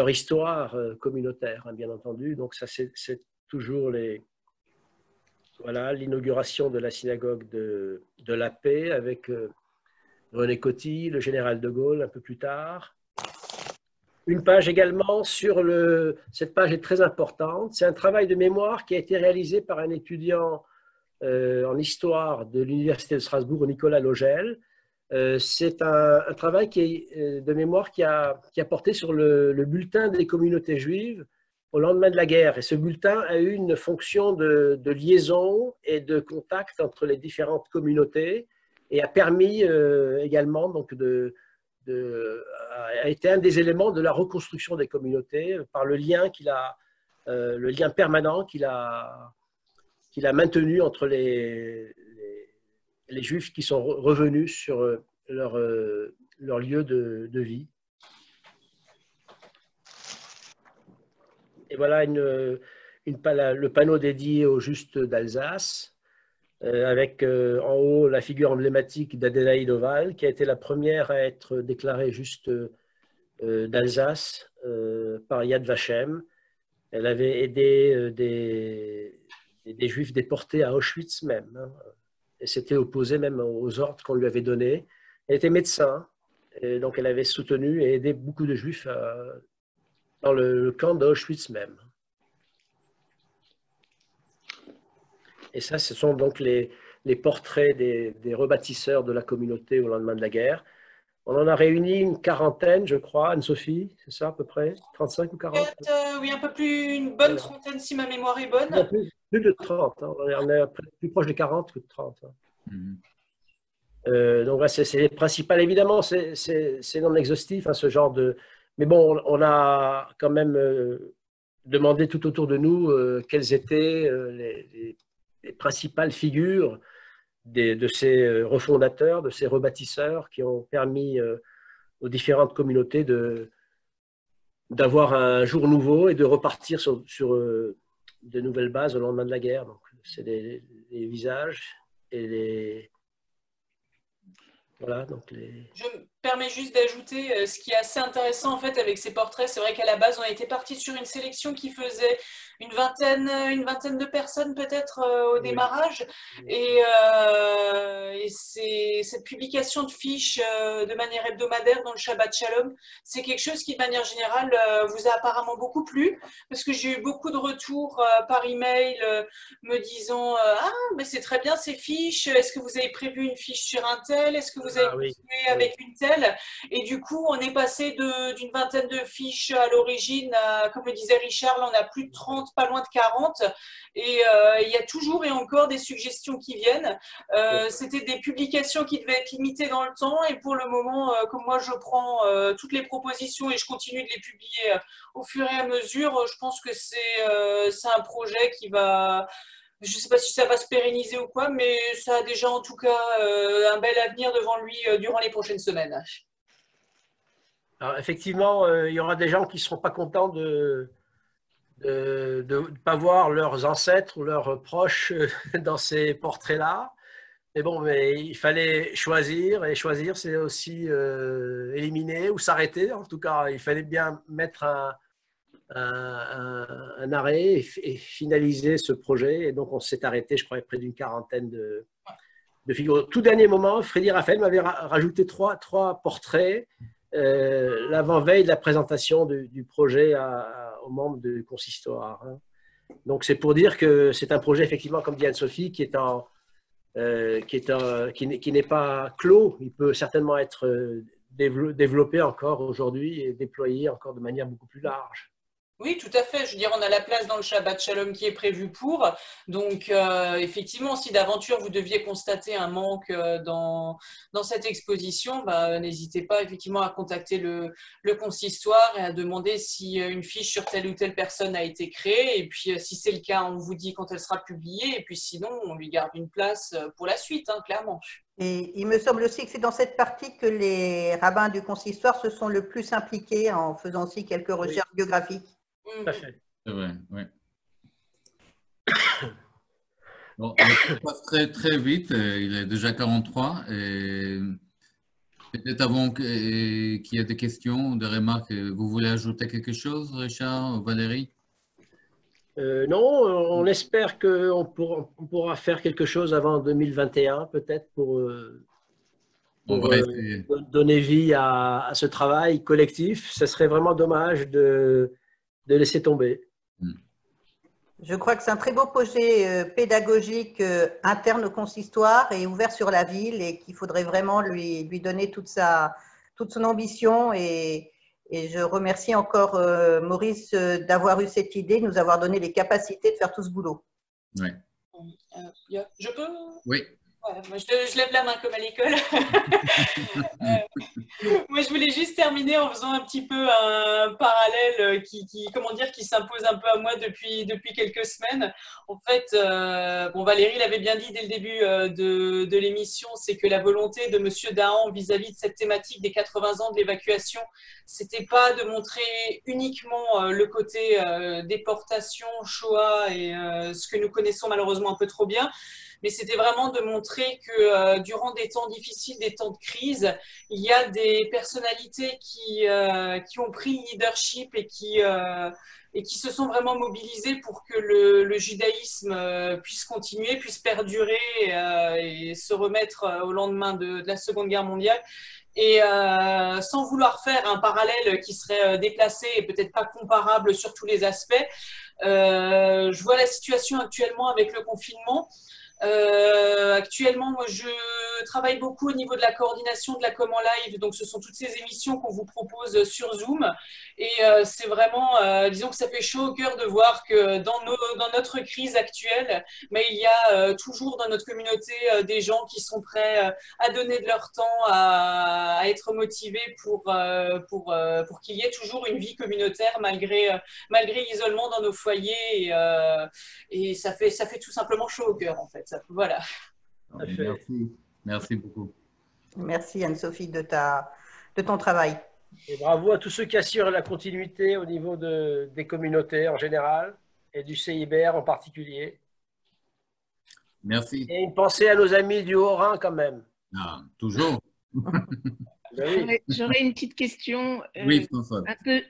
histoire communautaire, hein, bien entendu. Donc ça, c'est toujours l'inauguration de la synagogue de la Paix avec René Coty, le général de Gaulle, un peu plus tard. Une page également sur cette page est très importante. C'est un travail de mémoire qui a été réalisé par un étudiant en histoire de l'Université de Strasbourg, Nicolas Logel. C'est un travail de mémoire qui a porté sur le bulletin des communautés juives au lendemain de la guerre. Et ce bulletin a eu une fonction de liaison et de contact entre les différentes communautés et a permis également donc a été un des éléments de la reconstruction des communautés par le lien permanent qu'il a maintenu entre les Juifs qui sont revenus sur leur lieu de vie. Et voilà le panneau dédié aux Justes d'Alsace, avec en haut la figure emblématique d'Adélaïde Oval, qui a été la première à être déclarée Juste d'Alsace par Yad Vashem. Elle avait aidé des Juifs déportés à Auschwitz même, hein, et s'était opposée même aux ordres qu'on lui avait donnés. Elle était médecin, et donc elle avait soutenu et aidé beaucoup de Juifs dans le camp d'Auschwitz même. Et ça, ce sont donc les portraits des rebâtisseurs de la communauté au lendemain de la guerre. On en a réuni une quarantaine, je crois, Anne-Sophie, c'est ça à peu près 35 ou 40? Oui, un peu plus, une bonne trentaine si ma mémoire est bonne. Plus de 30, hein. On est plus proche de 40 que de 30. Hein. Donc voilà, c'est les principales. Évidemment, c'est non exhaustif, hein, ce genre de... Mais bon, on a quand même demandé tout autour de nous quelles étaient les principales figures de ces refondateurs, de ces rebâtisseurs qui ont permis aux différentes communautés d'avoir un jour nouveau et de repartir sur de nouvelles bases au lendemain de la guerre. Donc, c'est les visages et les... Voilà, donc Je me permets juste d'ajouter ce qui est assez intéressant en fait avec ces portraits. C'est vrai qu'à la base, on était parti sur une sélection qui faisait une vingtaine de personnes peut-être au démarrage. Et cette publication de fiches de manière hebdomadaire dans le Shabbat Shalom, c'est quelque chose qui de manière générale vous a apparemment beaucoup plu, parce que j'ai eu beaucoup de retours par email me disant ah mais c'est très bien ces fiches, est-ce que vous avez prévu une fiche sur un tel, est-ce que vous avez continué avec une telle, et du coup on est passé d'une vingtaine de fiches à l'origine, comme le disait Richard, là on a plus de 30, pas loin de 40, et il y a toujours et encore des suggestions qui viennent. C'était des publications qui devaient être limitées dans le temps, et pour le moment, comme moi je prends toutes les propositions et je continue de les publier au fur et à mesure, je pense que c'est un projet qui va... Je ne sais pas si ça va se pérenniser ou quoi, mais ça a déjà en tout cas un bel avenir devant lui durant les prochaines semaines. Alors, effectivement, il y aura des gens qui ne seront pas contents de ne pas voir leurs ancêtres ou leurs proches dans ces portraits-là. Mais bon, mais il fallait choisir, et choisir, c'est aussi éliminer ou s'arrêter. En tout cas, il fallait bien mettre un arrêt et finaliser ce projet. Et donc, on s'est arrêté, je crois, près d'une quarantaine de figures. Au tout dernier moment, Freddy Raphaël m'avait rajouté trois portraits l'avant-veille de la présentation du projet aux membres du consistoire. Donc, c'est pour dire que c'est un projet, effectivement, comme dit Anne-Sophie, qui n'est pas clos. Il peut certainement être développé encore aujourd'hui et déployé encore de manière beaucoup plus large. Oui, tout à fait. Je veux dire, on a la place dans le Shabbat Shalom qui est prévu pour. Donc, effectivement, si d'aventure vous deviez constater un manque dans cette exposition, bah, n'hésitez pas effectivement à contacter le consistoire et à demander si une fiche sur telle ou telle personne a été créée. Et puis, si c'est le cas, on vous dit quand elle sera publiée. Et puis, sinon, on lui garde une place pour la suite, hein, clairement. Et il me semble aussi que c'est dans cette partie que les rabbins du consistoire se sont le plus impliqués en faisant aussi quelques recherches biographiques. Tout à fait. C'est vrai, oui. Bon, on passe très, très vite. Il est déjà 43. Et peut-être avant qu'il y ait des questions, des remarques, vous voulez ajouter quelque chose, Richard, Valérie? Non, on espère qu'on pourra faire quelque chose avant 2021, peut-être, pour donner vie à ce travail collectif. Ce serait vraiment dommage de laisser tomber. Je crois que c'est un très beau projet pédagogique interne au consistoire et ouvert sur la ville et qu'il faudrait vraiment lui donner toute son ambition. Et je remercie encore Maurice d'avoir eu cette idée, de nous avoir donné les capacités de faire tout ce boulot. Oui. Je peux? Oui. Ouais, moi, je lève la main comme à l'école. Moi, je voulais juste terminer en faisant un petit peu un parallèle qui s'impose un peu à moi depuis quelques semaines. En fait, bon, Valérie l'avait bien dit dès le début de l'émission, c'est que la volonté de Monsieur Dahan vis-à-vis de cette thématique des 80 ans de l'évacuation, c'était pas de montrer uniquement le côté déportation, Shoah et ce que nous connaissons malheureusement un peu trop bien, mais c'était vraiment de montrer que durant des temps difficiles, des temps de crise, il y a des personnalités qui ont pris le leadership et qui se sont vraiment mobilisées pour que le judaïsme puisse continuer, puisse perdurer et se remettre au lendemain de la Seconde Guerre mondiale. Et sans vouloir faire un parallèle qui serait déplacé et peut-être pas comparable sur tous les aspects, je vois la situation actuellement avec le confinement. Actuellement, moi, je travaille beaucoup au niveau de la coordination de la com en live. Donc, ce sont toutes ces émissions qu'on vous propose sur Zoom. Et c'est vraiment, disons que ça fait chaud au cœur de voir que dans notre crise actuelle, mais il y a toujours dans notre communauté des gens qui sont prêts à donner de leur temps, à être motivés pour qu'il y ait toujours une vie communautaire malgré l'isolement dans nos foyers. Et ça fait tout simplement chaud au cœur, en fait. Voilà. Merci beaucoup. Merci Anne-Sophie de ton travail. Et bravo à tous ceux qui assurent la continuité au niveau des communautés en général et du CIBR en particulier. Merci. Et une pensée à nos amis du Haut-Rhin quand même. Ah, toujours. J'aurais une petite question Oui,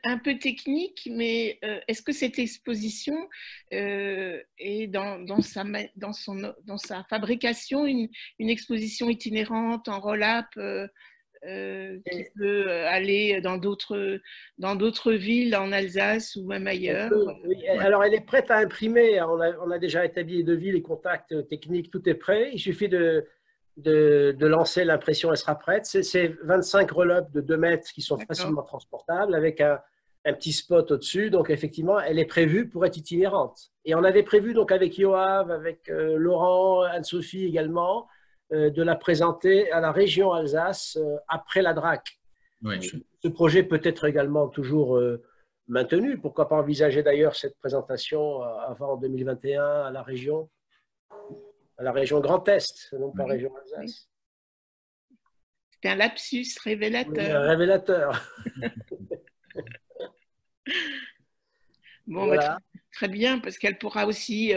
un peu technique, mais est-ce que cette exposition est dans sa fabrication une exposition itinérante en roll-up qui peut aller dans d'autres villes en Alsace ou même ailleurs? Oui. Alors, elle est prête à imprimer. On a déjà établi les devis, les contacts techniques, tout est prêt. Il suffit de lancer l'impression, elle sera prête. C'est 25 roll-up de 2 mètres qui sont facilement transportables avec un petit spot au-dessus. Donc, effectivement, elle est prévue pour être itinérante. Et on avait prévu donc avec Yoav, avec Laurent, Anne-Sophie également, de la présenter à la région Alsace après la DRAC. Oui. Ce projet peut être également toujours maintenu. Pourquoi pas envisager d'ailleurs cette présentation avant 2021 à la région Grand Est, non pas région Alsace. C'était un lapsus Oui, révélateur. révélateur. Bon, bah, Voilà. très bien, parce qu'elle pourra aussi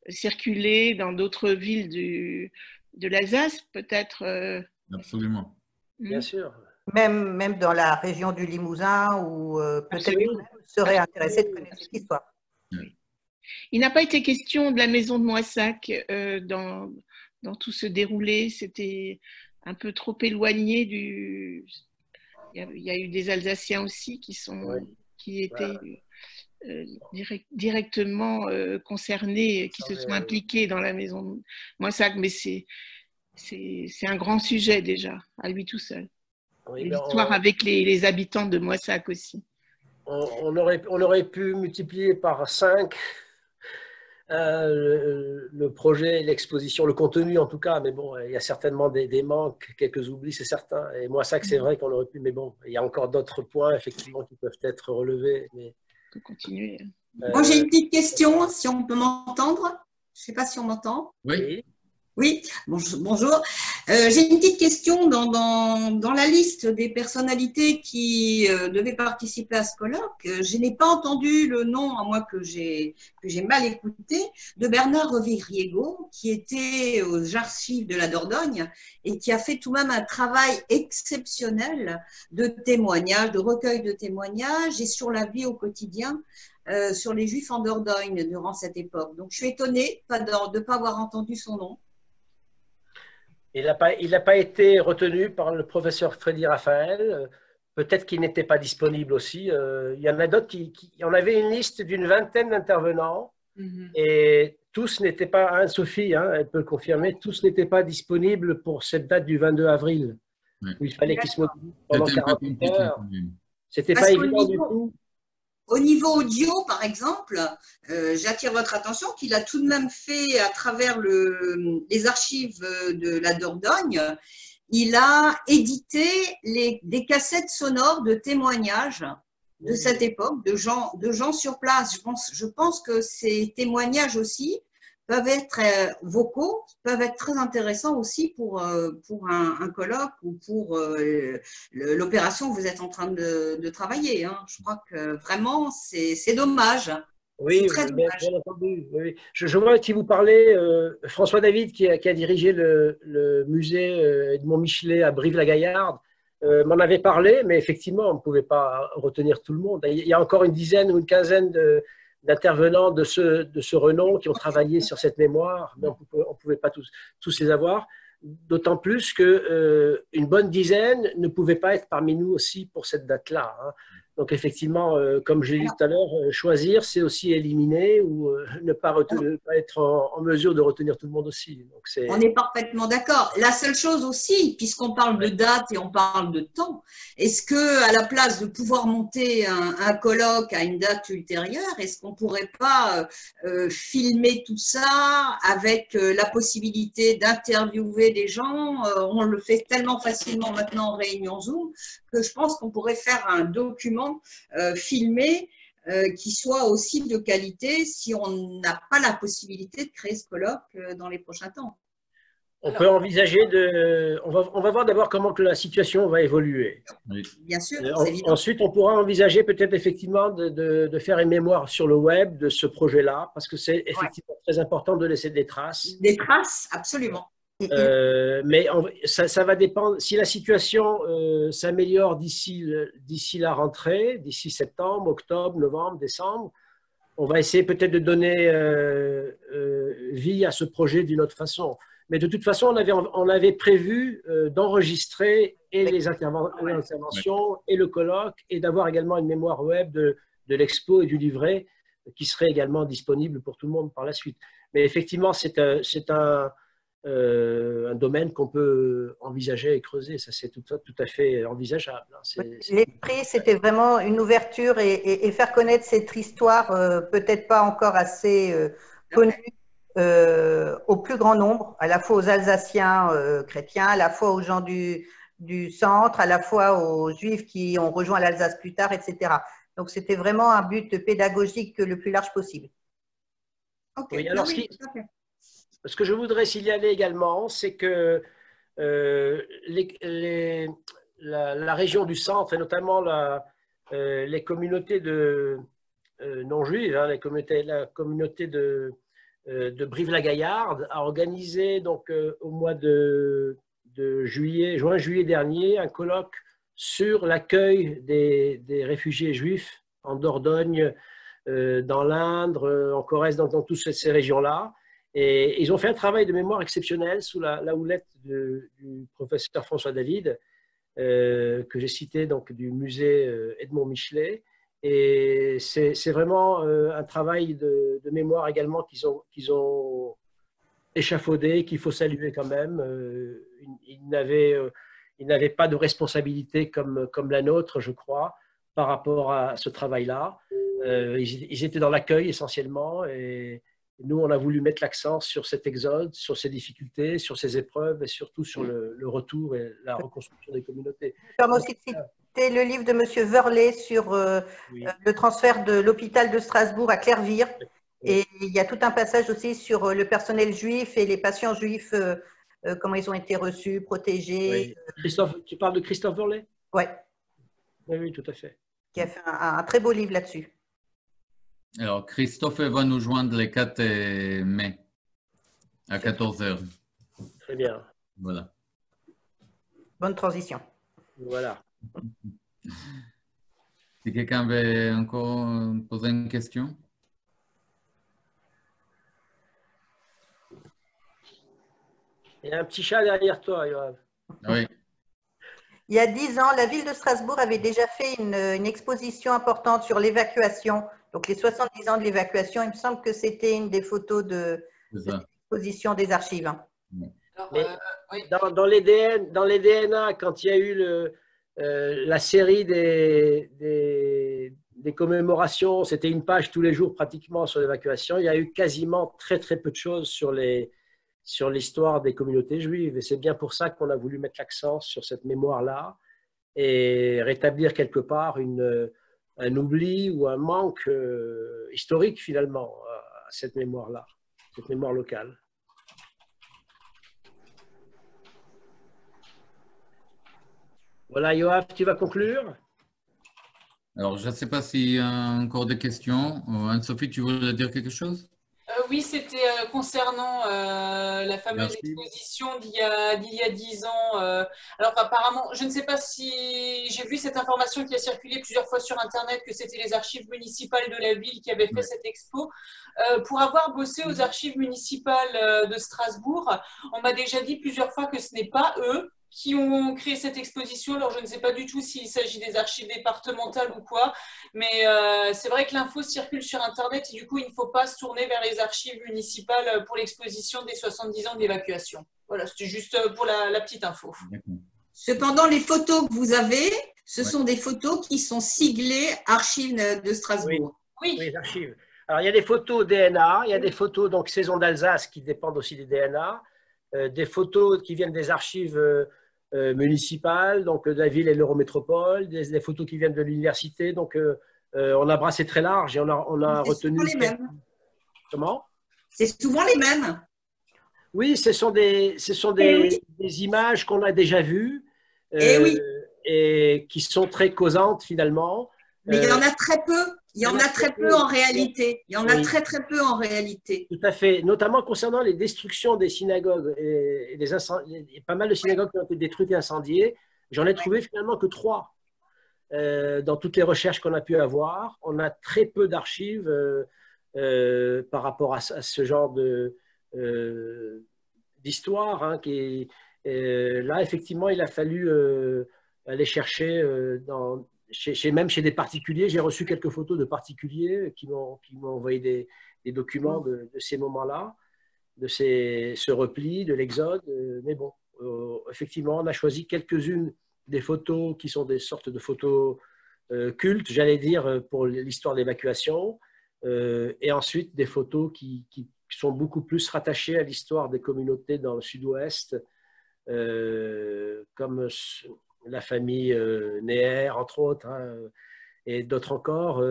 circuler dans d'autres villes de l'Alsace, peut-être. Absolument. Bien sûr. Même dans la région du Limousin, où peut-être Absolument. vous serez intéressé de connaître cette histoire. Il n'a pas été question de la maison de Moissac dans tout ce déroulé. C'était un peu trop éloigné du. Il y a eu des Alsaciens aussi qui étaient directement concernés, qui se sont impliqués dans la maison de Moissac, mais c'est un grand sujet déjà, à lui tout seul. Oui, l'histoire avec les habitants de Moissac aussi. On aurait pu multiplier par 5 le projet, l'exposition, le contenu en tout cas, mais bon, il y a certainement des manques, quelques oublis, c'est certain. Et Moissac, c'est vrai qu'on aurait pu, mais bon, il y a encore d'autres points effectivement qui peuvent être relevés. Mais, on peut continuer. Moi, j'ai une petite question, si on peut m'entendre. Je ne sais pas si on m'entend. Oui. Oui, bonjour. J'ai une petite question dans la liste des personnalités qui devaient participer à ce colloque. Je n'ai pas entendu le nom, à moins que j'ai mal écouté, de Bernard Reviriego, qui était aux archives de la Dordogne et qui a fait tout de même un travail exceptionnel de témoignages, de recueil de témoignages et sur la vie au quotidien. Sur les Juifs en Dordogne durant cette époque. Donc, je suis étonnée de ne pas avoir entendu son nom. Il n'a pas été retenu par le professeur Freddy Raphaël. Peut-être qu'il n'était pas disponible aussi. Il y en a d'autres on avait une liste d'une vingtaine d'intervenants et tous n'étaient pas, Anne-Sophie, elle peut le confirmer, tous n'étaient pas disponibles pour cette date du 22 avril. Oui. Où il fallait qu'ils se mobilisent pendant 48 heures. C'était pas Parce évident du tout. Au niveau audio, par exemple, j'attire votre attention qu'il a tout de même fait, à travers les archives de la Dordogne, il a édité des cassettes sonores de témoignages de cette époque, de gens sur place. Je pense que ces témoignages aussi peuvent être vocaux, peuvent être très intéressants aussi pour un colloque ou pour l'opération que vous êtes en train de travailler. Hein. Je crois que vraiment, c'est dommage. Oui, très bien entendu. Oui. Je vois qui vous parlez, François David, qui a dirigé le musée Edmond Michelet à Brive-la-Gaillarde, m'en avait parlé, mais effectivement, on ne pouvait pas retenir tout le monde. Il y a encore une dizaine ou une quinzaine d'intervenants de ce renom qui ont travaillé sur cette mémoire, mais on ne pouvait pas tous les avoir, d'autant plus qu'une bonne dizaine ne pouvait pas être parmi nous aussi pour cette date-là. Hein. Donc effectivement, comme je l'ai dit tout à l'heure, choisir, c'est aussi éliminer ou ne pas être en mesure de retenir tout le monde aussi. Donc, on est parfaitement d'accord. La seule chose aussi, puisqu'on parle de date et on parle de temps, est-ce qu'à la place de pouvoir monter un colloque à une date ultérieure, est-ce qu'on ne pourrait pas filmer tout ça avec la possibilité d'interviewer des gens? On le fait tellement facilement maintenant en réunion Zoom que je pense qu'on pourrait faire un document filmé qui soit aussi de qualité si on n'a pas la possibilité de créer ce colloque dans les prochains temps. On peut envisager on va voir d'abord comment que la situation va évoluer. Oui. Bien sûr, c'est évident. Ensuite, on pourra envisager peut-être effectivement de faire une mémoire sur le web de ce projet-là, parce que c'est effectivement très important de laisser des traces. Des traces, absolument. Mais ça va dépendre. Si la situation s'améliore d'ici la rentrée, d'ici septembre, octobre, novembre, décembre, on va essayer peut-être de donner vie à ce projet d'une autre façon. Mais de toute façon, on avait prévu d'enregistrer et les interventions et le colloque et d'avoir également une mémoire web de l'expo et du livret qui serait également disponible pour tout le monde par la suite. Mais effectivement, c'est un domaine qu'on peut envisager et creuser. Ça, c'est tout à fait envisageable. L'esprit, c'était vraiment une ouverture et faire connaître cette histoire, peut-être pas encore assez connue au plus grand nombre, à la fois aux Alsaciens chrétiens, à la fois aux gens du centre, à la fois aux Juifs qui ont rejoint l'Alsace plus tard, etc. Donc, c'était vraiment un but pédagogique le plus large possible. Ok. Oui, alors, ce que je voudrais signaler également, c'est que la région du centre, et notamment les communautés non juives, hein, la communauté de Brive-la-Gaillarde, a organisé donc, au mois de juin-juillet dernier un colloque sur l'accueil des réfugiés juifs en Dordogne, dans l'Indre, en Corrèze, dans toutes ces régions-là. Et ils ont fait un travail de mémoire exceptionnel sous la houlette du professeur François David, que j'ai cité, donc, du musée Edmond Michelet. Et c'est vraiment un travail de mémoire également qu'ils ont échafaudé, qu'il faut saluer quand même. Ils n'avaient pas de responsabilité comme la nôtre, je crois, par rapport à ce travail-là. Ils étaient dans l'accueil essentiellement, et nous, on a voulu mettre l'accent sur cet exode, sur ces difficultés, sur ces épreuves, et surtout sur le retour et la reconstruction des communautés. Je peux aussi citer le livre de M. Verlet sur le transfert de l'hôpital de Strasbourg à Clervire. Et il y a tout un passage aussi sur le personnel juif et les patients juifs, comment ils ont été reçus, protégés. Oui. Tu parles de Christophe Verlet? Oui. Oui, tout à fait. Qui a fait un très beau livre là-dessus. Alors, Christophe va nous joindre le 4 mai à 14h. Très bien. Voilà. Bonne transition. Voilà. Si quelqu'un veut encore poser une question? Il y a un petit chat derrière toi, Yoav. Oui. Il y a 10 ans, la ville de Strasbourg avait déjà fait une exposition importante sur l'évacuation. Donc, les 70 ans de l'évacuation, il me semble que c'était une des photos de l'exposition des archives. Alors, dans les DNA, quand il y a eu la série des commémorations, c'était une page tous les jours pratiquement sur l'évacuation, il y a eu quasiment très très peu de choses sur l'histoire des communautés juives. Et c'est bien pour ça qu'on a voulu mettre l'accent sur cette mémoire-là et rétablir quelque part un oubli ou un manque historique finalement à cette mémoire-là, cette mémoire locale. Voilà, Yoav, tu vas conclure? Alors, je ne sais pas s'il y a encore des questions. Anne-Sophie, tu voulais dire quelque chose? Oui, c'était concernant la fameuse exposition d'il y a 10 ans. Alors apparemment, je ne sais pas si j'ai vu cette information qui a circulé plusieurs fois sur Internet, que c'était les archives municipales de la ville qui avaient fait cette expo. Pour avoir bossé aux archives municipales de Strasbourg, on m'a déjà dit plusieurs fois que ce n'est pas eux qui ont créé cette exposition. Alors, je ne sais pas du tout s'il s'agit des archives départementales ou quoi, mais c'est vrai que l'info circule sur Internet et du coup, il ne faut pas se tourner vers les archives municipales pour l'exposition des 70 ans de l'évacuation. Voilà, c'était juste pour la petite info. Cependant, les photos que vous avez, ce sont des photos qui sont siglées Archives de Strasbourg. Oui, les archives. Alors, il y a des photos DNA, il y a des photos donc Saison d'Alsace qui dépendent aussi des DNA, des photos qui viennent des archives municipales, donc de la ville et de l'Eurométropole, des photos qui viennent de l'université. Donc, on a brassé très large et on a retenu… C'est souvent les mêmes. Comment? C'est souvent les mêmes. Oui, ce sont des images qu'on a déjà vues et qui sont très causantes finalement. Mais il y en a très peu. Il y en a très peu en réalité. Il y en a très très peu en réalité. Tout à fait, notamment concernant les destructions des synagogues et pas mal de synagogues qui ont été détruites et incendiées. J'en ai trouvé finalement que 3 dans toutes les recherches qu'on a pu avoir. On a très peu d'archives par rapport à ce genre d'histoire. Hein, là, effectivement, il a fallu aller chercher même chez des particuliers. J'ai reçu quelques photos de particuliers qui m'ont envoyé des documents de ces moments-là, de ce repli, de l'exode. Mais bon, effectivement, on a choisi quelques-unes des photos qui sont des sortes de photos cultes, j'allais dire, pour l'histoire de l'évacuation, et ensuite des photos qui sont beaucoup plus rattachées à l'histoire des communautés dans le sud-ouest, comme la famille Neher, entre autres, hein, et d'autres encore,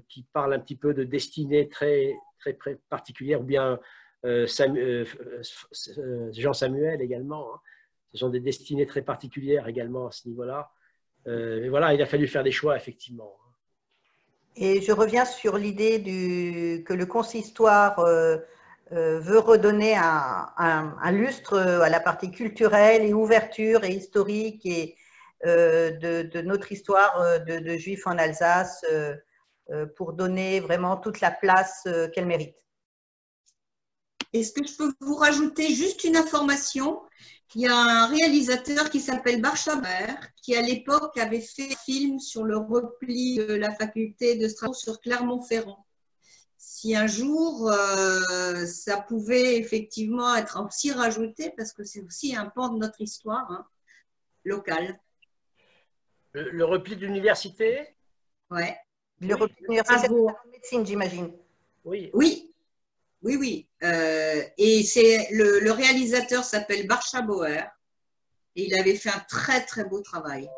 qui parlent un petit peu de destinées très, très particulières, ou bien Jean Samuel également. Hein. Ce sont des destinées très particulières également à ce niveau-là. Mais voilà, il a fallu faire des choix, effectivement. Et je reviens sur l'idée que le consistoire veut redonner un lustre à la partie culturelle et ouverture et historique et, de notre histoire de Juifs en Alsace pour donner vraiment toute la place qu'elle mérite. Est-ce que je peux vous rajouter juste une information? Il y a un réalisateur qui s'appelle Barchaber, qui à l'époque avait fait un film sur le repli de la faculté de Strasbourg sur Clermont-Ferrand. Si un jour, ça pouvait effectivement être aussi rajouté, parce que c'est aussi un pan de notre histoire locale. Le repli de l'université? Ouais. Le repli de l'université de médecine, j'imagine. Oui. Oui. Oui, oui. Et c'est le réalisateur s'appelle Barcha Bauer et il avait fait un très, très beau travail.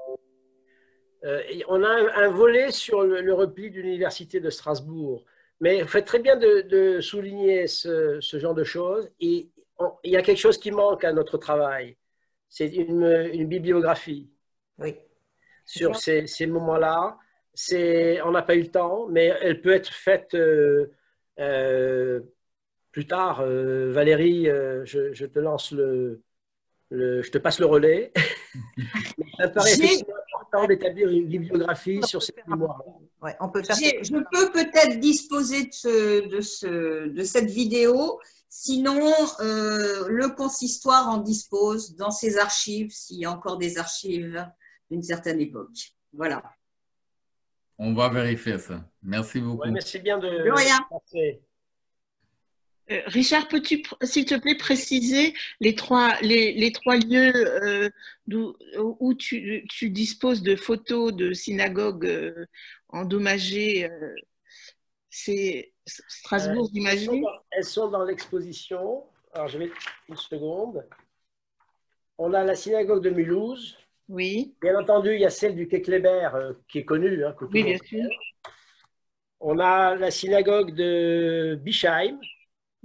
On a un volet sur le repli de l'université de Strasbourg. Mais vous faites très bien de souligner ce genre de choses. Et il y a quelque chose qui manque à notre travail. C'est une bibliographie. Oui. Sur ces moments-là. On n'a pas eu le temps, mais elle peut être faite plus tard. Valérie, je te lance je te passe le relais. Ça me paraît effectivement important d'établir une bibliographie sur cette mémoire. Ouais, on peut faire je peux peut-être disposer de cette vidéo. Sinon, le consistoire en dispose dans ses archives, s'il y a encore des archives d'une certaine époque. Voilà. On va vérifier ça. Merci beaucoup. Ouais, mais c'est bien de rien. Richard, peux-tu, s'il te plaît, préciser les trois lieux où tu disposes de photos de synagogues endommagées? C'est Strasbourg, j'imagine. Elles sont dans l'exposition. Alors, je vais une seconde. On a la synagogue de Mulhouse. Oui. Bien entendu, il y a celle du Quai Kléber qui est connue. Oui, bien sûr. On a la synagogue de Bischheim.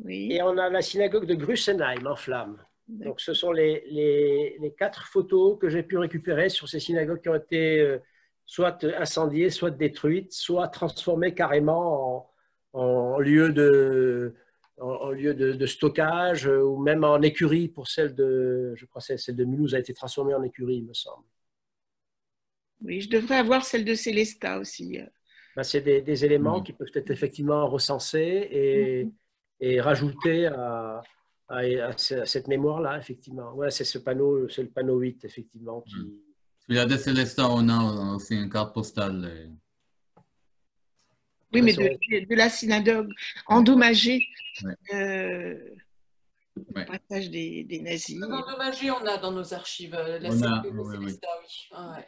Oui. Et on a la synagogue de Grussenheim en flammes. Donc, ce sont les 4 photos que j'ai pu récupérer sur ces synagogues qui ont été soit incendiées, soit détruites, soit transformées carrément en lieu de stockage ou même en écurie pour celle je crois que celle de Mulhouse a été transformée en écurie, il me semble. Oui, je devrais avoir celle de Célestat aussi. Ben, c'est des éléments qui peuvent être effectivement recensés et rajouter à cette mémoire-là, effectivement. Ouais, c'est le panneau 8, effectivement. Il y a des Célestins, on a aussi une carte postale. Oui, mais de la synagogue endommagée au passage des nazis. Endommagée, on a dans nos archives la Célestat, oui. Ah, ouais.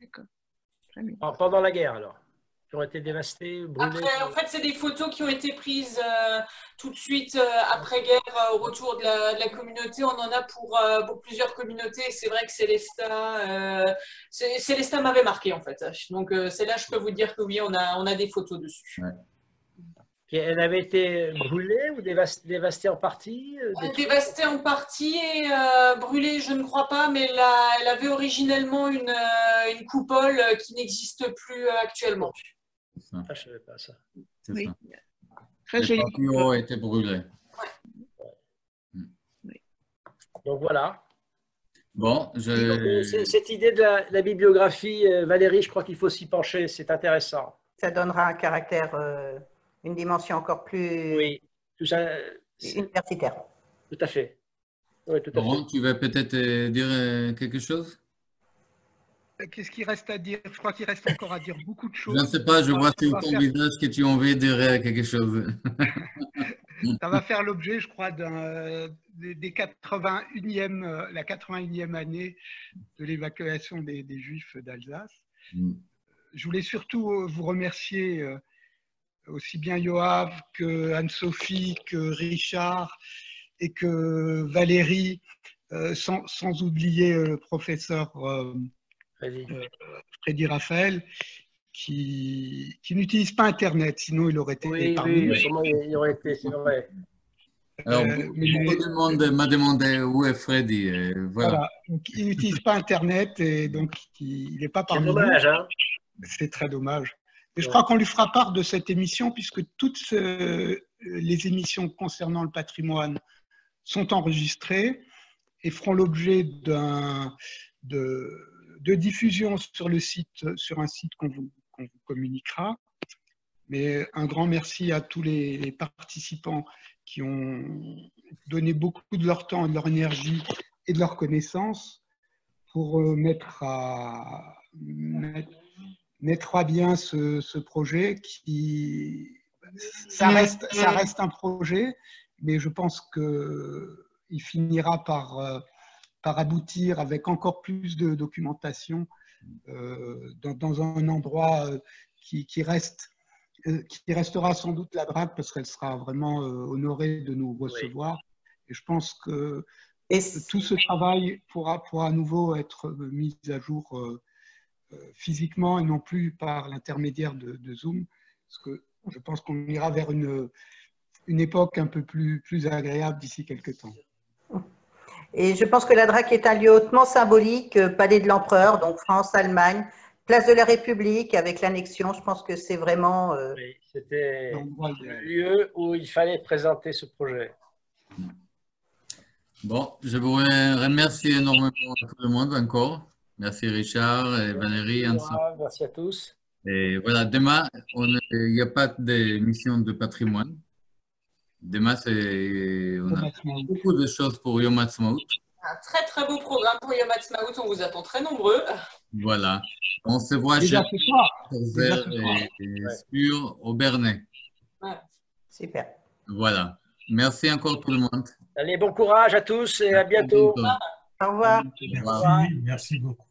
D'accord. Pendant la guerre, alors? Qui ont été dévastés, brûlés. Après, en fait, c'est des photos qui ont été prises tout de suite après-guerre au retour de la communauté. On en a pour plusieurs communautés. C'est vrai que Célestat m'avait marqué, en fait. Donc, c'est là je peux vous dire que oui, on a des photos dessus. Ouais. Et elle avait été brûlée ou dévastée en partie? Dévastée en partie et brûlée, je ne crois pas, mais elle avait originellement une coupole qui n'existe plus actuellement. Ah, je ne savais pas ça. Oui. Ça. Très Les joli. papillons ont été brûlés. Oui. Donc voilà. Bon, Cette idée de la bibliographie, Valérie, je crois qu'il faut s'y pencher, c'est intéressant. Ça donnera un caractère, une dimension encore plus tout ça, universitaire. Tout à fait. Oui, tout à Laurent, fait. tu vas peut-être dire quelque chose? Qu'est-ce qu'il reste à dire? Je crois qu'il reste encore à dire beaucoup de choses. Je ne sais pas, je vois sur ton visage que tu as envie de dire quelque chose. Ça va faire l'objet, je crois, des 81e, la 81e année de l'évacuation des Juifs d'Alsace. Je voulais surtout vous remercier, aussi bien Yoav que Anne-Sophie, que Richard et que Valérie, sans oublier le professeur Freddy Raphaël, qui n'utilise pas Internet, sinon il aurait été parmi nous. Sûrement il aurait été, c'est vrai. Alors, beaucoup de monde m'a demandé où est Freddy. Voilà. Donc, il n'utilise pas Internet et donc il n'est pas parmi nous. C'est dommage, hein? C'est très dommage. Et je crois qu'on lui fera part de cette émission puisque toutes les émissions concernant le patrimoine sont enregistrées et feront l'objet de diffusion sur le site, sur un site qu'on vous communiquera. Mais un grand merci à tous les participants qui ont donné beaucoup de leur temps, de leur énergie et de leur connaissance pour mettre à bien ce projet qui, ça reste un projet, mais je pense qu'il finira par aboutir avec encore plus de documentation dans un endroit qui restera sans doute la DRAC parce qu'elle sera vraiment honorée de nous recevoir. Oui. Et je pense que tout ce travail pourra à nouveau être mis à jour physiquement et non plus par l'intermédiaire de Zoom, parce que je pense qu'on ira vers une époque un peu plus agréable d'ici quelques temps. Et je pense que la DRAC est un lieu hautement symbolique, palais de l'empereur, donc France, Allemagne, place de la République avec l'annexion. Je pense que c'est vraiment… Oui, c'était le lieu où il fallait présenter ce projet. Bon, je vous remercie énormément à tout le monde encore. Merci Richard et Valérie. Merci à tous. Et voilà, demain, il n'y a pas d'émission de patrimoine. Demain, on a beaucoup de choses pour Yom Ha'atzmaut. Un très très beau programme pour Yom Ha'atzmaut. On vous attend très nombreux. Voilà. On se voit chez sur Aubernais. Ouais. Super. Voilà. Merci encore tout le monde. Allez, bon courage à tous et à bientôt. Au revoir. Merci beaucoup.